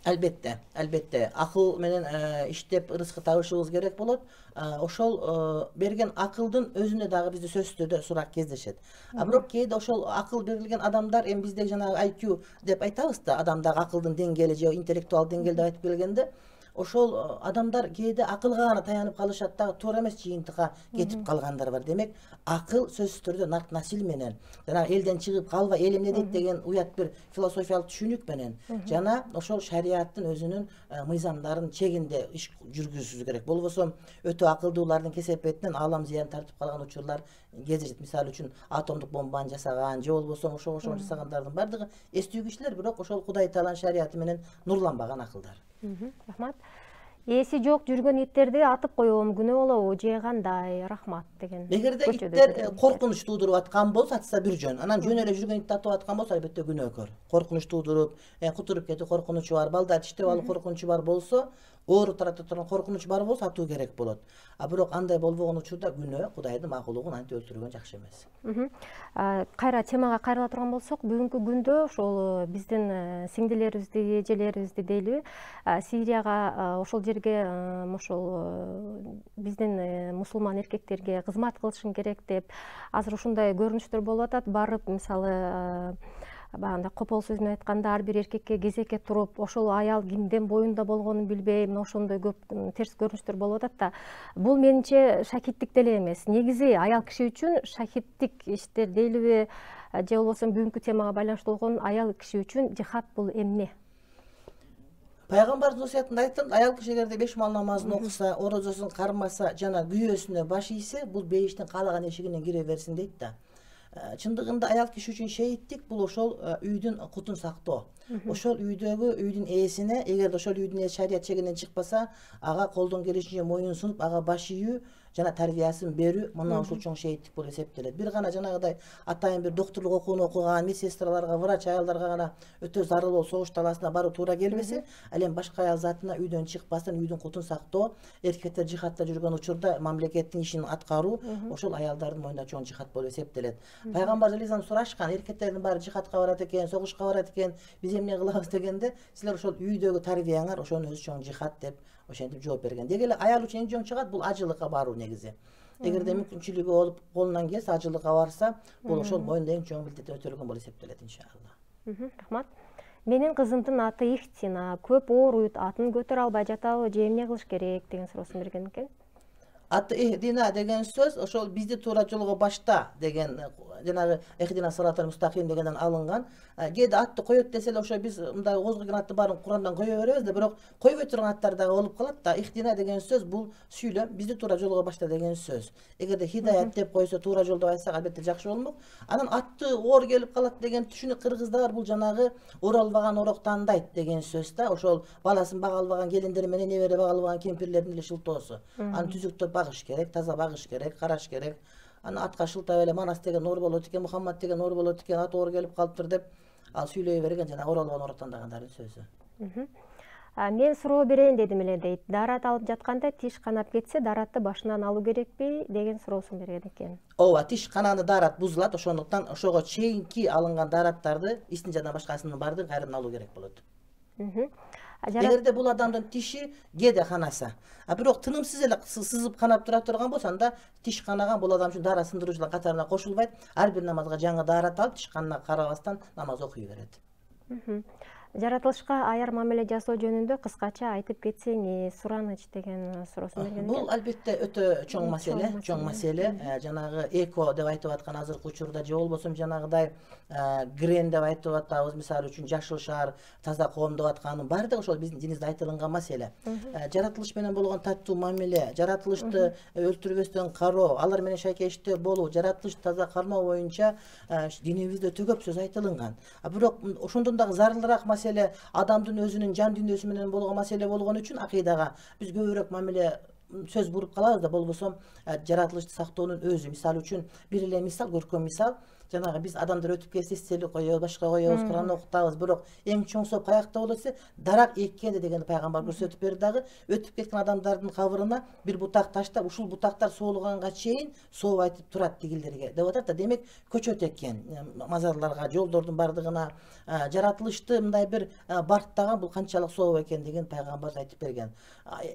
Албетте. Акыл менен иштеп рызкы табышыбыз керек болот. Ошол берген акылдын өзүнө дагы бизде сөзсүз түрдө сурак кездешет. Бирок кээде ошол акыл берилген адамдар, эми биздеги жанагы IQ деп айтабыз да, адамдагы акылдын деңгээли же интеллектуал деңгээл деп айтып келгенде, ошол адамдар кээде акылга гана таянып калышат дагы, туура эмес жыйынтыкка кетип калгандар бар. Демек, акыл сөзсүз түрдө нарт насил менен, жана элден чыгып калба, эл эмне дейт деген уят бир философиялык түшүнүк менен, жана ошол шариаттын өзүнүн мыйзамдарын чегинде иш жүргүзүш керек. Болбосо өтө акылдуулардын кесепетинен аалам зыян тартып калган учурлар кездешет. Мисалы үчүн атомдук бомбаны жасаган же болбосо ошол жасагандардын баардыгы эстүү кишилер, бирок ошол Кудай Тааланын шариаты менен нурланбаган акылдар. Рахмат. Эси жок жүргөн иттерди атып коем, күнөө болобу же кандай? Рахмат деген. Эгерде иттер коркунуч туудуруп аткан болсо, атса бир жөн. Анан жөн эле жүргөн итти атып аткан болсо, албетте күнөөкөр. Коркунуч туудуруп, кутуруп кетүү коркунучу бар, балдар тиштеп алуу коркунучу бар болсо, оору тарата турган коркунуч бар болсо атуу керек болот. Бирок андай болбогон учурда күнөө Кудайдын макулугун антип өлтүргөн жакшы эмес. Кайра темага кайрыла турган болсок, бүгүнкү күндө ошол биздин сиңдилерибизди, эжелерибизди дейли, Сирияга ошол жерге ошол биздин мусулман эркектерге кызмат кылышың керек деп азыр ушундай көрүнүштөр болуп атат. Барып, мисалы, багында копол сөз менен айтканда, ар бир эркекке кезекке туруп, ошол аял кимдин боюнда болгонун билбей, ошондой көп терс көрүнүштөр болуп атат да. Бул менимче шахиттик деле эмес. Негизи аял киши үчүн шахиттик иштер дейлиби, же болбосо бүгүнкү темага байланыштуу болгон аял киши үчүн жихад бул эмне? Пайгамбардын осуятында айтылат, аял киши эгерде 5 мал намазын окуса, орозосун кармаса, жана күйөөсүнө баш ийсе, бул бейиштин каалаган эшигинен кире берсин дейт да. Чындыгында аял киши үчүн шейиттик бул ошол үйдүн кутун сактоо. Ошол үйдүн ээсине, эгерде ошол үйдүн ээси шарият чегинен чыкпаса, ага колдон келишинче моюн сунуп, ага баш ийүү жана тарбиясын берүү, мына ушул чоң шейиттик болуп эсептелет. Бир гана жанагыдай атайын бир доктурлук окууну окуган медсестраларга, врач аялдарга гана өтө зарыл болуп согуш талаасына баруу туура келбесе, ал эми башка аял затына үйдөн чыкпастан үйдүн кутун сактоо, эркектер жихадта жүргөн учурда мамлекеттин ишин аткаруу, ошол аялдардын мойнунда чоң жихад болуп эсептелет. Пайгамбар алейхисалам сурашкан, эркектердин баары жихадка барат экен, согушка барат экен, биз эмне кылабыз дегенде, силер ошол үйдөгү тарбияңар ошонун өзү чоң жихад деп ошентип жооп берген. Деги эле аял үчүн эң чоң жихад бул ажылыкка баруу негизи. Эгерде мүмкүнчүлүгү болуп, колунан келсе ажылыкка барса, бул ошол мойнунда эң чоң милдет өтөлгөн болуп эсептелет иншалла. Рахмат. Менин кызымдын аты Ихтина, көп ооруйт, атын көтөрө албай жатабы, же эмне кылыш керек деген суроосун берген экен. Аты Ихдина деген сөз ошол бизди туура жолго башта деген, жанагы Ихдина сиратал мустаким дегенден алынган. Кээде атты коет десе эле ошо биз мындай козгоген атты баарын Курандан кое беребиз да, бирок койбой турган аттар дагы болуп калат да. Ихдина деген сөз бул сүйлөм, бизди туура жолго башта деген сөз. Эгерде хидаят деп койсо, туура жолдо айтсак, албетте жакшы болмок. Анан атты оор келип калат деген түшүнүк кыргызда бар, бул жанагы оралбаган орок тандайт деген сөз да. Ошол баласын бага албаган келиндер менен небере бага албаган кемпирлердин эле шылтоосу. Аны түзүктөп багыш керек, таза багыш керек, караш керек. Аны атка шылтап эле Манас деген оор болот экен, Мухаммад деген оор болот экен, ат оор келип калыптыр деп ал сүйлөй берген жана оралбаган орок тандагандардын сөзү. Мен суроо берейин дедим эле дейт. Дарат алып жатканда тиш канап кетсе, даратты башынан алуу керекпи деген суроосун берген экен. Ооба, тиш кананы дарат бузулат, ошондуктан ошого чейинки алынган дараттарды исин жана башкасынын баардыгын кайрадан алуу керек болот. Эгерде бул адамдын тиши кээде канаса, бирок тынымсыз эле сызып канап тура турган болсо, анда тиш канаган бул адам үчүн дара сындыруучулар катарына кошулбайт. Ар бир намазга жаңы дарат алып, тиш канына карабастан намаз окуй берет. Жаратылышка аяр мамиле жасоо жөнүндө кыскача айтып кетсеңиз, сураныч деген суроосун берген экен. Бул албетте өтө чоң маселе, жанагы эко деп айтып аткан азыркы учурда, же болбосо жанагыдай грен деп айтып атабыз, мисалы үчүн жашыл шаар, таза коом деп атканын баардыгы ошол биздин динибизде айтылган маселе. Жаратылыш менен болгон таттуу мамиле, жаратылышты өлтүрбөстөн кароо, алар менен шайкештөө болуу, жаратылышты таза кармоо боюнча динибизде өтө көп сөз айтылган. Бирок ошондон дагы зарылыраак маселе адамдын өзүнүн жан дүйнөсү менен болгон маселе болгон үчүн акыйдага биз көбүрөөк мамиле сөз буруп калабыз да, болбосо жаратылышты сактоонун өзү. Мисалы үчүн бир эле мисал, көркөм мисал, жанагы биз адамдар өтүп кетсе стелик коебуз, башка коебуз, Куран окутабыз, бирок эң чоң сооп каякта болот десе, дарак эккенде дегенди пайгамбар көрсөтүп берди дагы. Өтүп кеткен адамдардын кабырына бир бутак таштап, ушул бутактар соолуганга чейин сооп айтып турат тигилдерге деп атат да. Демек көчөт экен мазарларга, жолдордун бардыгына жаратылышты мындай бир барктаган бул канчалык сооп экен деген пайгамбар айтып берген.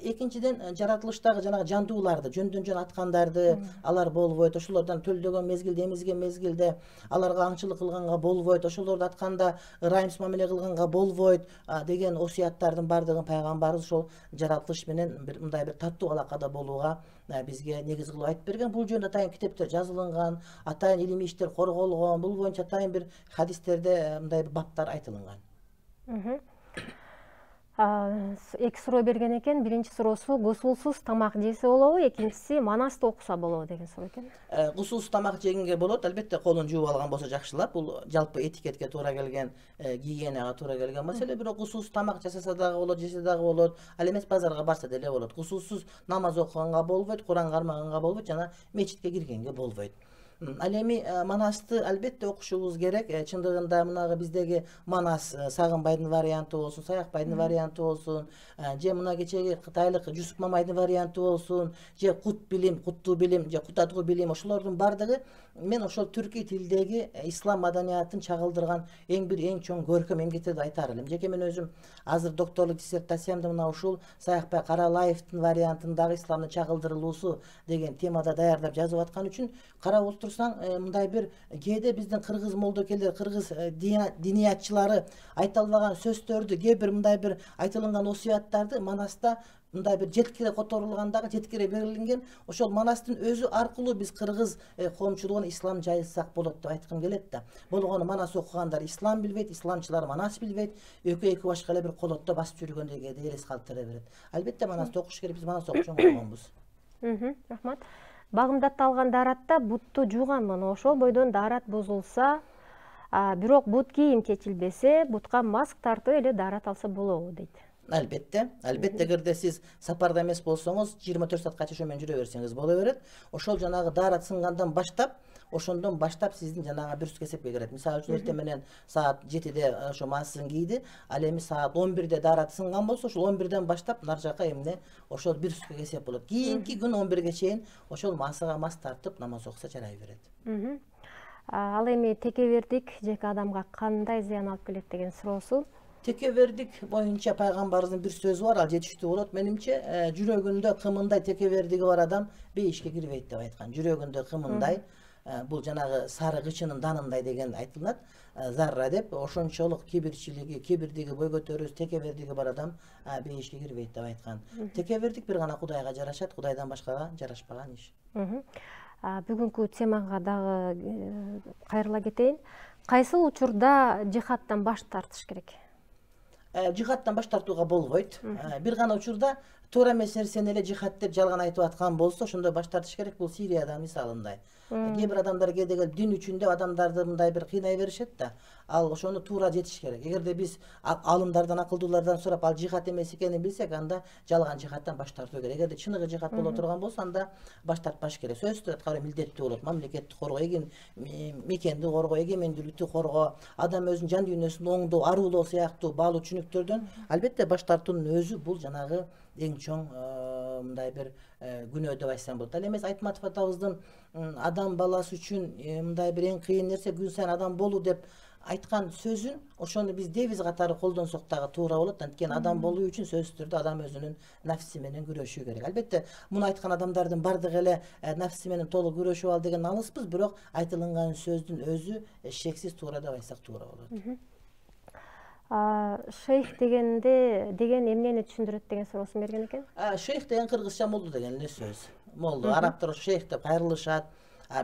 Экинчиден, жаратылыштагы жанагы жандууларды, жөндөн жөн аткандарды алар болбойт, ошолордон төлдөгөн мезгилде, эмизген мезгилде аларга аңчылык кылганга болбойт, ошолорду атканда ырайымсыз мамиле кылганга болбойт деген осуяттардын баардыгын пайгамбарыбыз ошол жаратылыш менен мындай бир таттуу алакада болууга бизге негиз кылып айтып берген. Бул жөнүндө атайын китептер жазылган, атайын илимий иштер корголгон, бул боюнча атайын бир хадистерде мындай бир баптар айтылган. Эки суроо берген экен. Биринчи суроосу гусулсуз тамак жесе болобу, экинчиси манасты окуса болобу деген суроо экен. Гусулсуз тамак жегенге болот, албетте колун жууп алган болсо жакшылап. Бул жалпы этикетке туура келген, гигиенага туура келген маселе. Бирок гусулсуз тамак жасаса дагы болот, жесе дагы болот, ал эмес базарга барса деле болот. Гусулсуз намаз окуганга болбойт, Куран кармаганга болбойт, жана мечитке киргенге болбойт. Ал эми манасты албетте окушубуз керек. Чындыгында мынагы биздеги манас Сагынбайдын варианты болсун, Саякбайдын варианты болсун, же мына кечеги кытайлык Жусуп Мамайдын варианты болсун, же Куттуу билим, же Кутадгу билим, ошолордун баардыгы мен ошол түркий тилдеги ислам маданиятын чагылдырган эң чоң көркөм эмгектер деп айтар элем. Жеке мен өзүм азыр докторлук диссертациямды мына ушул Саякбай Каралаевдин вариантындагы исламдын чагылдырылуусу деген темада даярдап жазып аткан үчүн карап отурсаң, мындай бир кээде биздин кыргыз молдокелер, кыргыз диниятчылары айта албаган сөздөрдү, кээ бир мындай бир айтылган осуяттарды манаста мындай бир жеткире которулгандагы, жеткире берилген, ошол манастын өзү аркылуу биз кыргыз коомчулугуна ислам жайылсак болот деп айткым келет да. Болгону манас окугандар ислам билбейт, исламчылар манас билбейт, экөө башка эле бир колотто басып жүргөндөй кээде элес калтыра берет. Албетте манасты окуш керек, биз манас окушуп койгонбуз. Рахмат. Багымдатталган даратта бутту жууганмын, ошол бойдон дарат бузулса, бирок бут кийим чечилбесе, бутка маск тартып эле дарат алса болобу дейт. Албетте, эгерде сиз сапарда эмес болсоңуз, 24 саатка ошо менен жүрө берсеңиз боло берет. Ошол жанагы дарат сынгандан баштап, ошондон баштап сиздин жанагы бир эсепке кирет. Мисалы үчүн эртең менен саат 7-де ошо маскасын кийди, ал эми саат 11-де дарат сынган болсо, ошол 11-ден баштап нар жака эмне ошол бир суткага эсеп болот. Кийинки күн 11-ге чейин ошол маскага мас тартып намаз окуса жарай берет. Ал эми текебердик жеке адамга кандай зыян алып келет деген суроосу. Текебердик боюнча пайгамбарыбыздын бир сөзү бар, ал жетиштүү болот менимче. Жүрөгүндө кымындай текебердиги бар адам бейишке кирбейт деп айткан. Жүрөгүндө кымындай, бул жанагы сары кычынын данындай деген айтылат. Зарра деп, ошончолук кибирчилиги, кибирдиги, бой көтөрүүсү, текебердиги бар адам бейишке кирбейт деп айткан. Текебердик бир гана Кудайга жарашат, Кудайдан башкага жарашпаган иш. Бүгүнкү темага дагы кайрыла кетейин. Кайсыл учурда жихадтан баш тартыш керек? Жихадтан баш тартууга болбойт. Бир гана учурда туура эмес нерсени эле жихад деп жалган айтып аткан болсо ошондо баш тартыш керек. Бул Сирияда мисалындай. Кээ бир адамдар кээде келип дин үчүн деп адамдарды мындай бир кыйнай беришет да. Ал ошону туура жетиш керек. Эгерде биз алымдардан, акылдуулардан сурап ал жихад эмес экенин билсек, анда жалган жихадтан баш тартуу керек. Эгерде чыныгы жихад боло турган болсо, анда баш тартпаш керек. Сөзсүз аткаруу милдеттүү болот. Мамлекетти коргоо, мекенди коргоо, эгемендүүлүктү коргоо, адам өзүнүн жан дүйнөсүн оңдоо, арулоо сыяктуу баалуу түшүнүктөрдөн албетте баш тартуунун өзү бул жанагы эң чоң мындай бир күнөө деп айтсам болот. Ал эмес Айтматов атабыздын адам баласы үчүн мындай бир эң кыйын нерсе күн сайын адам болуу деп айткан сөзүн, ошону биз девиз катары колдонсок дагы туура болот. Анткени адам болуу үчүн сөзсүз түрдө адам өзүнүн нафси менен күрөшүү керек. Албетте муну айткан адамдардын бардыгы эле нафси менен толук күрөшүп ал деген алыспыз, бирок айтылган сөздүн өзү шексиз туура деп айтсак туура болот. Шейх деген эмнени түшүндүрөт деген суроосун берген экен. Шейх деген кыргызча молду деген эле сөз. Молду, арабтар шейх деп кайрылышат.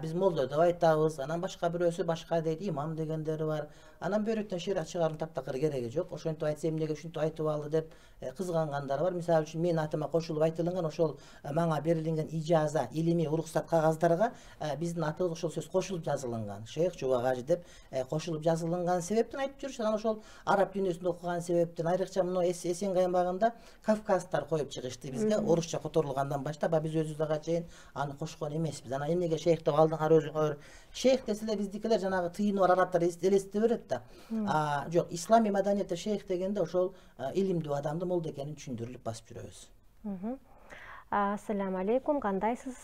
Биз молдо деп айтабыз. Анан башка бирөөсү башка дейт, имам дегендери бар. Анан бөйрөктөн шариат чыгаруунун таптакыр кереги жок. Ошентип айтса эмнеге ушинтип айтып алды деп кызгангандар бар. Мисалы үчүн менин атыма кошулуп айтылган ошол мага берилген ижаза, илимий уруксат кагаздарга биздин атыбыз ошол сөз кошулуп жазылган. Шейх Жуба Кажы деп кошулуп жазылган себептен айтып жүрүшөт. Анан ошол араб дүйнөсүндө окуган себептен, айрыкча муну Эсен аймагында Кавказдар коюп чыгышты бизге. Орусча которулгандан баштап биз өзүбүзгө чейин аны кошкон эмеспиз. Анан эмнеге шейх деп алдыңар өзүңөр? Шейх деселе биздикилер жанагы тыйыны бар арабтар элестете берет да. Жок, ислами маданиятте шейх дегенде ошол илимдүү адамды молдо экенин түшүндүрүлүп басып жүрөбүз. Ассаламу алейкум, кандайсыз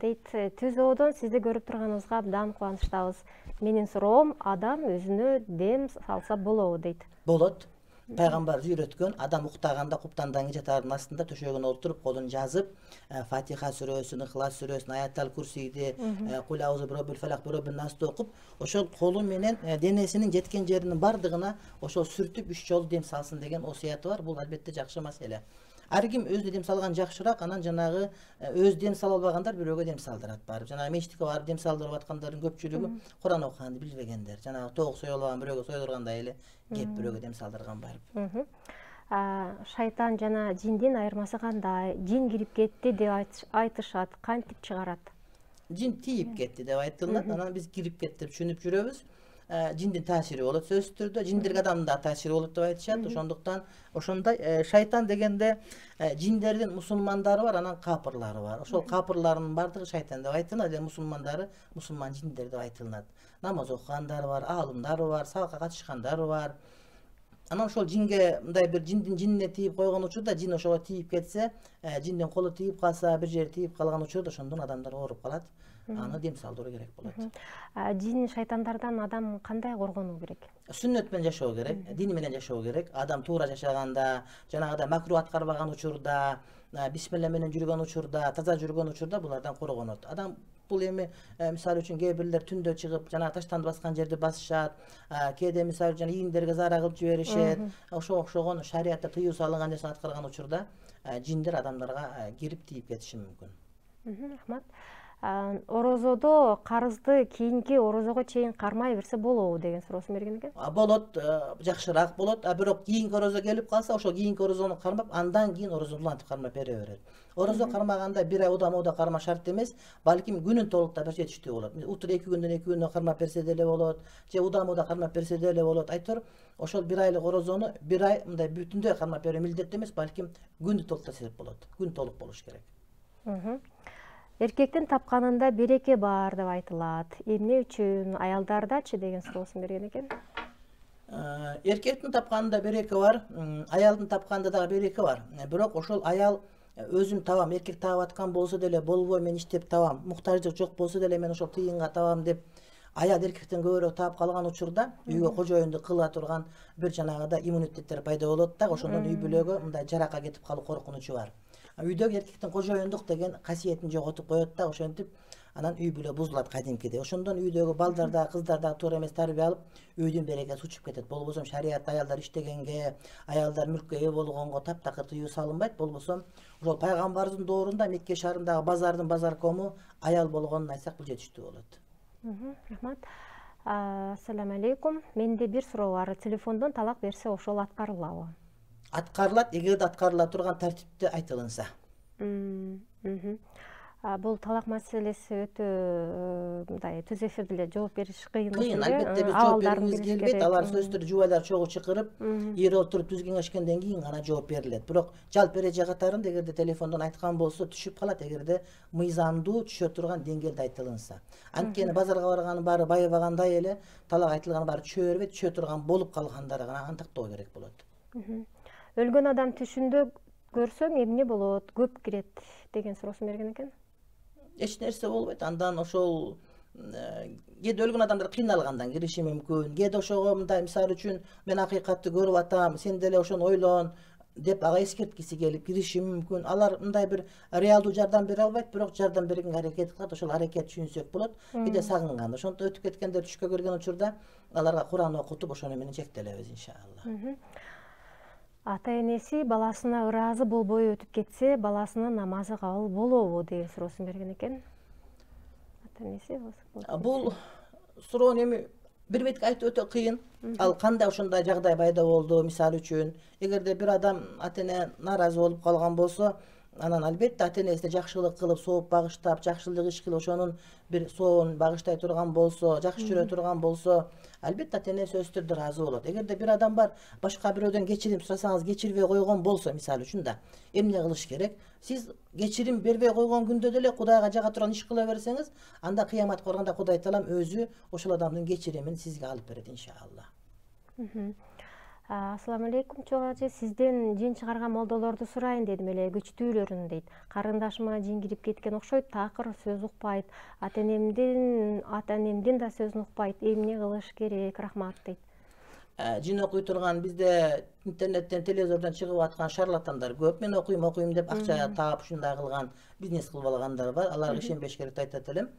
дейт. Түз оодон сизди көрүп турганыбызга абдан кубанычтабыз. Менин суроом, адам өзүнө дем салса болобу дейт. Болот. Пайгамбар үйрөткөн, адам уктаганда куптандан кийин жатардын астында төшөгүнө отуруп, колун жазып, Фатиха сүрөсүн, Ихлас сүрөсүн, Аятал Курсийди, Кул аузу бираббил фалак, бираббин насты окуп, ошол колу менен денесинин жеткен жеринин бардыгына ошол сүртүп 3 жолу дем салсын деген осуяты бар. Бул албетте жакшы маселе. Ар ким өзүнө дем салган жакшыраак, анан жанагы өз дем сала албагандар бирөөгө дем салдырат барып. Жанагы мечитке барып дем салдырып аткандардын көпчүлүгү Куран окуганды билбегендер. Жанагы тоок соё албаган бирөөгө союдургандай эле кеп бирөөгө дем салдырган барып. Шайтан жана жиндин айырмасы кандай? Жин кирип кетти деп айтышат. Кантип чыгарат? Жин тийип кетти деп айтылат. Анан биз кирип кетти деп түшүнүп жүрөбүз. Жиндин таасири болот сөзсүз түрдө, жиндерге адамдын да таасири болот деп айтышат. Ошондуктан ошондой шайтан дегенде жиндердин мусулмандары бар, анан капырлары бар. Ошол капырлардын бардыгы шайтан деп айтылат, мусулмандары мусулман жиндер деп айтылат. Намаз окугандары бар, аалымдары бар, сабакка катышкандары бар. Анан ошол жинге мындай бир жиндин жинине тийип койгон учурда, жин ошого тийип кетсе, жиндин колу тийип калса, бир жери тийип калган учурда ошондон адамдар ооруп калат. Аны дем салдыруу керек болот. Жин шайтандардан адам кандай коргонуу керек? Сүннөт менен жашоо керек, дин менен жашоо керек. Адам туура жашаганда, жанагыдай макруh аткарбаган учурда, бисмилла менен жүргөн учурда, таза жүргөн учурда булардан коргонот. Адам бул эми мисалы үчүн кээ бирлер түндө чыгып, жанагы таштанды баскан жерди басышат, кээде мисалы үчүн ийиндерге заара кылып жиберишет. Ошого окшогон шариатта тыюу салынган нерсени аткарган учурда жиндер адамдарга кирип тийип кетиши мүмкүн. Рахмат. Орозодо карызды кийинки орозого чейин кармай берсе болобу деген суроосун берген экен. Болот, жакшыраак болот. Бирок кийинки орозо келип калса, ошол кийинки орозону кармап, андан кийин орозону улантып кармап бере берет. Орозо кармаганда бир ай удам карма шарт эмес, балким күнүн толуктап берсе жетиштүү болот. Утур 2 күндөн 2 күнүнө кармап берсе деле болот, же удам кармап берсе деле болот. Айтор, ошол бир айлык орозону бир ай мындай бүтүндөй кармап берүү милдеттүү эмес, балким күндү толуктаса болот. Күн толук болуш керек. Эркектин тапканында береке бар деп айтылат. Эмне үчүн аялдардачы деген суроосун берген экен. Эркектин тапканында береке бар, аялдын тапканында дагы береке бар. Бирок ошол аял өзүм табам, эркек таап аткан болсо деле болбой мен иштеп табам, муктаждык жок болсо деле мен ошол тыйынга табам деп аял эркектен көбүрөөк таап калган учурда үйгө кожоюндук кыла турган бир жанагыда иммунитеттер пайда болот да, ошондон үй бүлөгө мындай жаракка кетип калуу коркунучу бар. Үйдөгү эркектин кожоюндук деген касиетин жоготуп коет да, ошентип анан үй бүлө бузулат кадимкидей. Ошондон үйдөгү балдар да, кыздар да туура эмес тарбия алып, үйдүн берекеси учуп кетет. Болбосо шариатта аялдар иштегенге, аялдар мүлккө ээ болгонго таптакыр тыюу салынбайт. Болбосо ошол пайгамбарыбыздын доорунда Мекке шаарындагы базардын базаркому аял болгонун айтсак бул жетиштүү болот. Рахмат. Ассаламу алейкум. Менде бир суроо бар. Телефондон талак берсе ошол аткарылабы? аткарылат эгерде аткарыла турган тартипте айтылынса. Бул талак маселеси өтө мындай түз эфирде эле жооп бериш кыйын. Кыйын, албетте биз жооп бергибиз келбейт. Алар сөздөр жубайлар чогуу чакырып, эр отуруп түз кеңешкенден кийин гана жооп берилет. Бирок жалпы эреже катарында эгерде телефондон айткан болсо түшүп калат, эгерде мыйзамдуу түшө турган деңгээлде айтылынса. Анткени базарга барганын баары байыбагандай эле, талак айтылганын баары түшө бербейт, түшө турган болуп калгандары гана антактоо керек болот. Өлгөн адам түшүндө көрсөң эмне болот, көп кирет деген суроосун берген экен. Эч нерсе болбойт. Андан ошол кээде өлгөн адамдар кыйналгандан кириши мүмкүн. Кээде ошого мындай мисалы үчүн мен акыйкатты көрүп атам, сен деле ошону ойлон деп ага эскерткиси келип кириши мүмкүн. Алар мындай бир реалдуу жардам бере албайт, бирок жардам бергенге аракет кылат. Ошол аракет түшүнсөк болот. Кээде сагынган. Ошондо өтүп кеткендер түшкө кирген учурда аларга Куран окутуп ошону менен чектелебиз иншалла. Ата энеси баласына ыраазы болбой өтүп кетсе, баласынын намазы кабыл болобу деген суроосун берген экен. Ата энеси бул суроону эми бир бетке айтып өтө кыйын. Ал кандай ошондой жагдай пайда болду? Мисалы үчүн, эгерде бир адам ата эне нааразы болуп калган болсо, анан албетте ата энесине жакшылык кылып, сооп багыштап, жакшылык иш кылып, ошонун бир соон багыштай турган болсо, жакшы жүрө турган болсо, албетте ата эне сөзсүз түрдө ыраазы болот. Эгерде бир адам бар, башка бирөөдөн кечирим сурасаңыз кечирбей койгон болсо, мисалы үчүн да, эмне кылыш керек? Сиз кечирим бербей койгон күндө деле Кудайга жага турган иш кыла берсеңиз, анда кыяматка барганда Кудай таалам өзү ошол адамдын кечиримин сизге алып берет иншалла. Ассаламу алейкум чоң ажы, сизден жин чыгарган молдолорду сурайын дедим эле, күчтүүлөрүн дейт. Карындашыма жин кирип кеткен окшойт, такыр сөз укпайт. Ата энемдин да сөзүн укпайт. Эмне кылыш керек? Рахмат дейт. Жин окуй турган бизде интернеттен, телевизордон чыгып аткан шарлатандар көп. Мен окуйм деп акча таап ушундай кылган, бизнес кылып алгандар бар. Аларга ишенбеш керек деп айтат элем.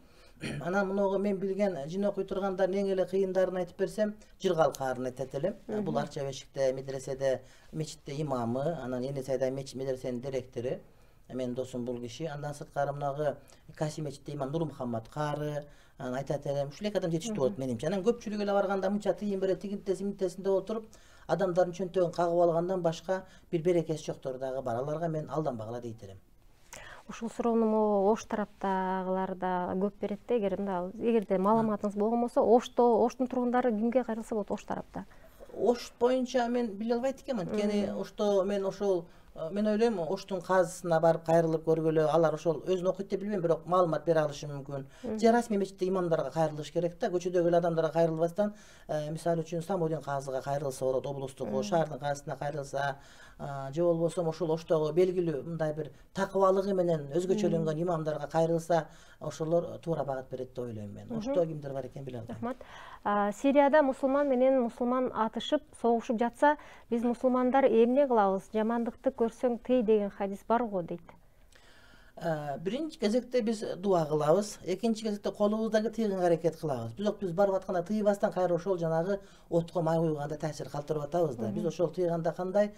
Анан мунуга мен билген жин окуй тургандардын эң эле кыйындарын айтып берсем, жыргалкаарын айтат элем. Бул Арча Бешикте, медреседе, мечитте имамы, анан Эне-Сайда медресенин директору. Мен досум бул киши. Андан сырткары мунагы Каси мечитте имам Нурмухаммад кары, анан айтат элем, ушул эки адам жетиштүү болот менимче. Анан көпчүлүгү эле барганда мынча тыйын берет, тигинтесинде отуруп, адамдардын чөнтөгүн кагып алгандан башка бир берекеси жоктор дагы бар. Аларга мен алданбагыла дейт элем. Ушул суроону Ош тараптагылар да көп берет да, эгерде маалыматыңыз болгон болсо, Оштун тургундары кимге кайрылса болот Ош тарапта? Ош боюнча мен биле албайт экенмин, анткени Ошто мен ойлойм Оштун казысына барып кайрылып көргөлө, алар ошол өзүн окуйт деп билбейм, бирок маалымат бере алышы мүмкүн. Же расмий мечитте имамдарга кайрылыш керек да, көчөдөгү эле адамдарга кайрылбастан, мисалы үчүн Самодин казыга кайрылса болот, облустук шаардын казысына кайрылса, же болбосо ошол Оштогу белгилүү мындай бир такыбалыгы менен өзгөчөлөнгөн имамдарга кайрылса, ошолор туура багыт берет деп ойлойм мен. Ошто кимдер бар экен биле албайм. Рахмат. Сирияда мусулман менен мусулман атышып, согушуп жатса, биз мусулмандар эмне кылабыз? Жамандыкты көрсөң тый деген хадис бар го дейт. Биринчи кезекте биз дуа кылабыз, экинчи кезекте колубуздагы тыйганга аракет кылабыз. Биз барып атканда тыйбастан кайра ошол жанагы отко май куйганда таасир калтырып атабыз да. Биз ошол тыйганда кандай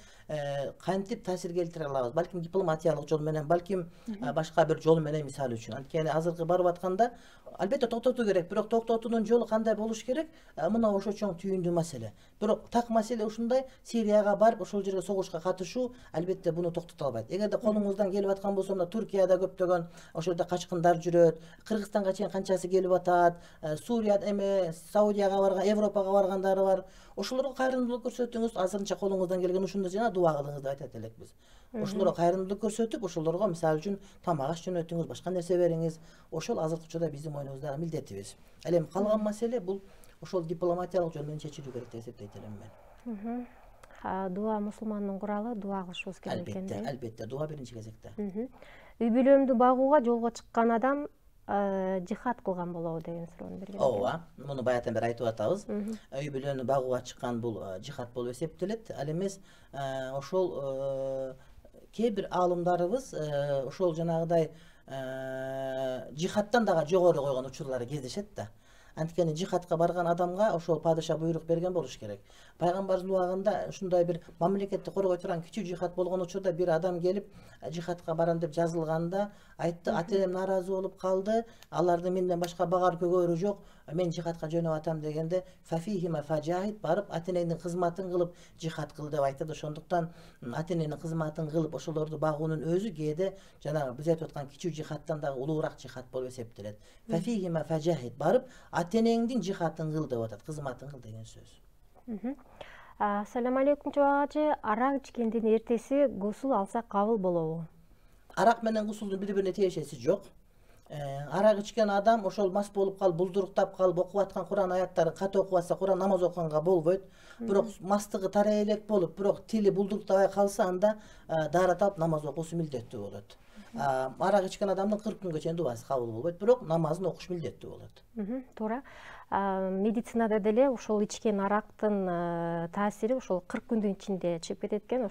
кантип таасир келтире алабыз? Балким дипломатиялык жол менен, балким башка бир жол менен, мисалы үчүн. Анткени азыркы барып атканда албетте токтотуу керек, бирок токтотуунун жолу кандай болуш керек? Мына ошо чоң түйүндүү маселе. Бирок так маселе ушундай, Сирияга барып ошол жерге согушка катышуу албетте буну токтото албайт. Эгерде колуңуздан келип аткан болсо, мына Туркияда көптөгөн ошол жерде качкындар жүрөт, Кыргызстанга чейин канчасы келип атат, Сурияда Саудияга барган, Европага баргандары бар. Ошолорго кайрымдуулук көрсөтүңүз, азырынча колуңуздан келген ушунда жана дуа кылыңыз деп айтат элекпиз. Ошолорго кайрымдуулук көрсөтүп, ошолорго мисалы үчүн тамак аш жөнөтүңүз, башка нерсе бериңиз. Ошол азыркы учурда биздин мойнубуздагы милдетибиз. Ал эми калган маселе бул ошол дипломатиялык жол менен чечилүү керек деп эсептейт элем мен. Дуа мусулмандын куралы, дуа кылышыбыз керек экен. Албетте, дуа биринчи кезекте. Үй бүлөмдү багууга жолго чыккан адам жихад кылган болобу деген суроону берген. Ооба, муну баягыдан бери айтып атабыз. Үй бүлөнү багууга чыккан бул жихад болуп эсептелет. Ал эмес ошол кээ бир аалымдарыбыз ошол жанагыдай жихадтан дагы жогору койгон учурлары кездешет да. Анткени жихадка барган адамга ошол падыша буйрук берген болуш керек. Пайгамбардын убагында ушундай бир мамлекетти коргой турган кичүү жихад болгон учурда бир адам келип жихадка барам деп жазылганда айтты, ата-энем нааразы болуп калды, алардын менден башка багар көгөрү жок, мен жихадка жөнөп атам дегенде фафихима фажахид, барып ата-энеңдин кызматын кылып жихад кыл деп айтат. Ошондуктан ата-эненин кызматын кылып ошолорду багуунун өзү кээде жанагы биз айтып аткан кичүү жихадтан дагы улуураак жихад болуп эсептелет. Фафихима фажахид, барып ата-энеңдин жихатын кыл деп атат, кызматын кыл деген сөз. Ассаламу алейкум жубагачы, арак ичкендин эртеси гусул алсак кабыл болобу? Арак менен гусулдун бири-бирине тиешеси жок. Арак ичкен адам ошол мас болуп калып, булдуруктап калып, окуп аткан Куран аяттарын кате окуп атса, Куран намаз окуганга болбойт. Бирок мастыгы тарай элек болуп, бирок тили булдуруктабай калса, анда даарат алып намаз окуусу милдеттүү болот. Арак ичкен адамдын 40 күнгө чейин дубасы кабыл болбойт, бирок намазын окуш милдеттүү болот. Туура. Медицинада деле ошол ичкен арактын таасири ошол 40 күндүн ичинде чыгып кетет экен,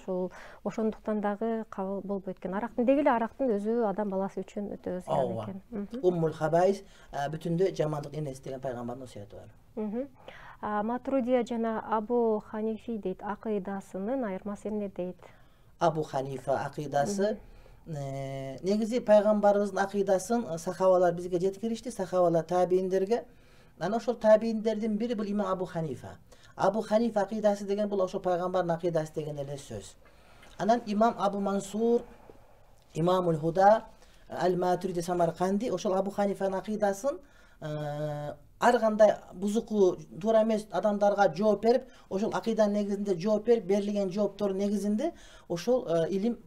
ошондуктан дагы кабыл болбойт экен. Арактын деги эле арактын өзү адам баласы үчүн өтө зыян экен. Уммул хабайс, бүтүндө жамандык энеси деген пайгамбардын осуяты бар. Матуридия жана Абу Ханифи дейт, акыйдасынын айырмасы эмне дейт? Абу Ханифа акыйдасы негизи пайгамбарыбыздын акыйдасын сахабалар бизге жеткиришти, сахабалар табийиндерге. Анан ошол табийиндердин бири бул имам Абу Ханифа. Абу Ханифа акыйдасы деген бул ошол пайгамбардын акыйдасы деген эле сөз. Анан имам Абу Мансур, имамул Худа, Ал-Матуриди Самарканди ошол Абу Ханифанын акыйдасын ар кандай бузуку туура эмес адамдарга жооп берип, ошол акыйданын негизинде жооп берип, берилген жооптордун негизинде ошол илим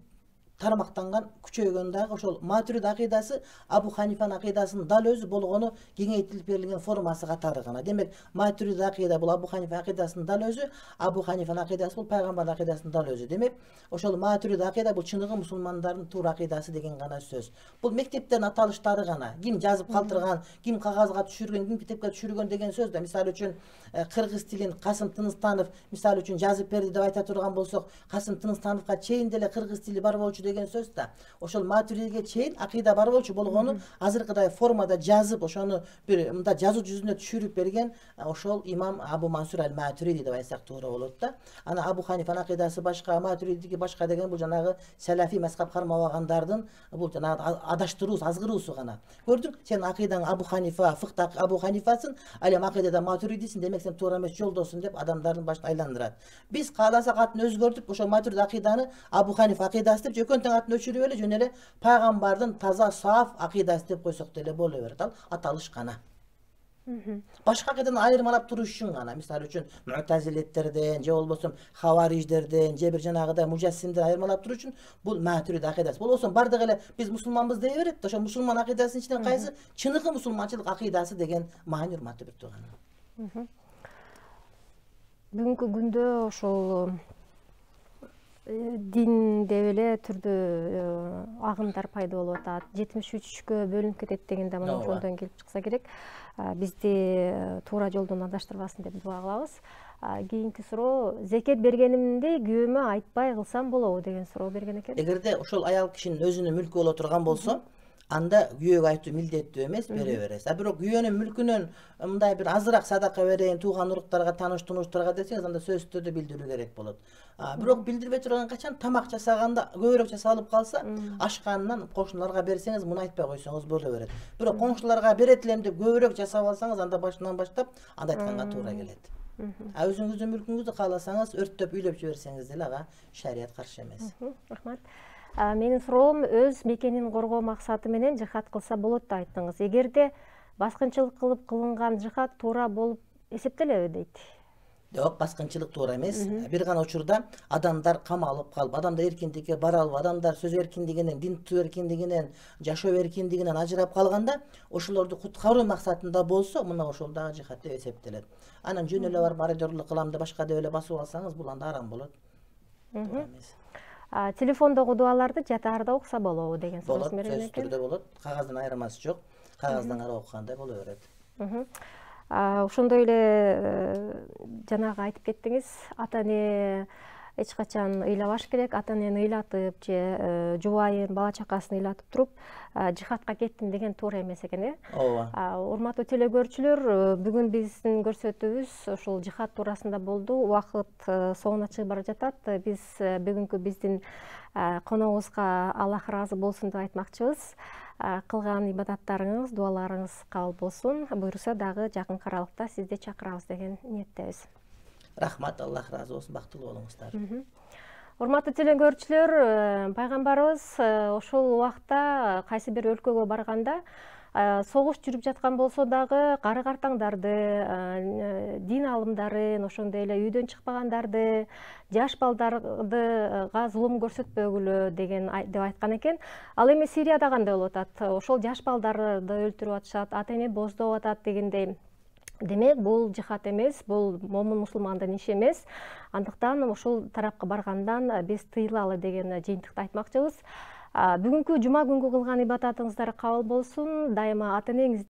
тармактанган, күчөйгөн дагы ошол Матурид акыйдасы Абу Ханифанын акыйдасынын дал өзү болгону кеңейтилип берилген формасы катары гана. Демек, Матурид акыйда бул Абу Ханифа акыйдасынын дал өзү, Абу Ханифанын акыйдасы бул пайгамбардын акыйдасынын дал өзү. Демек, ошол Матурид акыйда бул чыныгы мусулмандардын туура акыйдасы деген гана сөз. Бул мектептердин аталыштары гана. Ким жазып калтырган, ким кагазга түшүргөн, ким китепке түшүргөн деген сөз да. Мисалы үчүн кыргыз тилин Касым Тыныстанов мисалы үчүн жазып берди деп айта турган болсок, Касым Тыныстановго чейин деле кыргыз тили бар болчу деген сөз да. Ошол Матуридиге чейин акыйда бар болчу болгону азыркыдай формада жазып, ошону бир мында жазуу жүзүнө түшүрүп берген ошол имам Абу Мансур Ал-Матуриди деп айтсак туура болот да. Ана Абу Ханифанын акыйдасы башка, Матуридиги башка деген бул жанагы салафи мазхаб кармабагандардын бул жанагы адаштыруусу, азгыруусу гана. Көрдүң, сен акыйдаң Абу Ханифа, фыкта Абу Ханифасын, ал эми акыйдада Матуридисин, демек сен туура эмес жолдосуң деп адамдардын башын айландырат. Биз кааласак атын өзгөртүп, ошол Матурид акыйданы Абу Ханифа акыйдасы деп жөкөн тең атын өчүрүп эле жөн эле пайгамбардын таза саф акыйдасы деп койсок деле боло берет. Ал аталыш гана. Башка акыйдадан айырмалап туруш үчүн гана, мисалы үчүн Му'тазилеттерден, же болбосо Хавариждерден, же бир жанагыдай мужассимден айырмалап туруш үчүн бул Матурид акыйдасы. Болбосо бардыгы эле биз мусулманбыз дей берет да, ошо мусулман акыйдасынын ичинен кайсы чыныгы мусулманчылык акыйдасы деген маани урматтуу бир тууган. Бүгүнкү күндө ошол динде эле түрдүү агымдар пайда болуп атат. 73-кө бөлүнүп кетет дегенде мына ошондон келип чыкса керек. Бизди туура жолдон адаштырбасын деп дуа кылабыз. Кийинки суроо, зекет бергенимде күйөөмө айтпай кылсам болобу деген суроо берген экен. Эгерде ошол аял кишинин өзүнүн мүлкү боло турган болсо, анда күйөөгө айтуу милдеттүү эмес, бере бересиз. Бирок күйөөнүн мүлкүнөн мындай бир азыраак садака берейин, тууган уруктарга, тааныш-тунуштарга десеңиз, анда сөзсүз түрдө билдирүү керек болот. Бирок билдирбей турган качан тамак жасаганда көбүрөөк жасалып калса, ашканынан кошуналарга берсеңиз, муну айтпай койсоңуз боло берет. Бирок коңшуларга берет элем деп көбүрөөк жасап алсаңыз, анда башынан баштап анда айтканга туура келет. Өзүңүздүн мүлкүңүздү кааласаңыз, өрттөп үйлөп жиберсеңиз деле ага шарият каршы эмес. Рахмат. Менин суроом, өз мекенин коргоо максаты менен жихад кылса болот да айттыңыз. Эгерде баскынчылык кылып кылынган жихад туура болуп эсептелеби дейт? Жок, баскынчылык туура эмес. Бир гана учурда адамдар камалып калып, адамдар эркиндикке бара албай, адамдар сөз эркиндигинен, дин тутуу эркиндигинен, жашоо эркиндигинен ажырап калганда, ошолорду куткаруу максатында болсо, мына ошол дагы жихад деп эсептелет. Анан жөн эле барып мародёрлук кылам деп башка деп эле басып алсаңыз, бул анда арам болот. Туура эмес. Телефондогу дуаларды жатаарда окуса болобу деген суроо берген экен. Болот, болот. Кагаздан айырмасы жок. Кагаздан карап окугандай боло берет. Ошондой эле жанагы айтып кеттиңиз, ата-эне эч качан ыйлабаш керек. Ата энени ыйлатып же жубайын, бала чакасын ыйлатып туруп жихадка кеттим деген туура эмес экен, э? ооба. Урматтуу телекөрүүчүлөр, бүгүн биздин көрсөтүүбүз ушул жихад туурасында болду. Убакыт соңуна чыгып бара жатат. Биз бүгүнкү биздин коногубузга Аллах ыраазы болсун деп айтмакчыбыз. Кылган ибадаттарыңыз, дуаларыңыз кабыл болсун. Буйруса дагы жакынкы аралыкта сизди чакырабыз деген ниеттебиз. Рахмат, Аллах ыраазы болсун, бактылуу болуңуздар. Урматтуу телекөрүүчүлөр, пайгамбарыбыз ошол убакта кайсы бир өлкөгө барганда согуш жүрүп жаткан болсо дагы кары картаңдарды, дин алымдарын, ошондой эле үйдөн чыкпагандарды, жаш балдарга зулум көрсөтпөгүлө деп айткан экен. Ал эми Сирияда кандай болуп атат? Ошол жаш балдарды өлтүрүп атышат, ата эне боздоп атат дегендей. Демек, бул жихад эмес, бул момун мусулмандын иши эмес. Андыктан ушул тарапка баргандан биз тыйылалы деген жыйынтыкты айтмакчыбыз. Бүгүнкү жума күнгү кылган ибадатыңыздар кабыл болсун. Дайыма ата энеңиз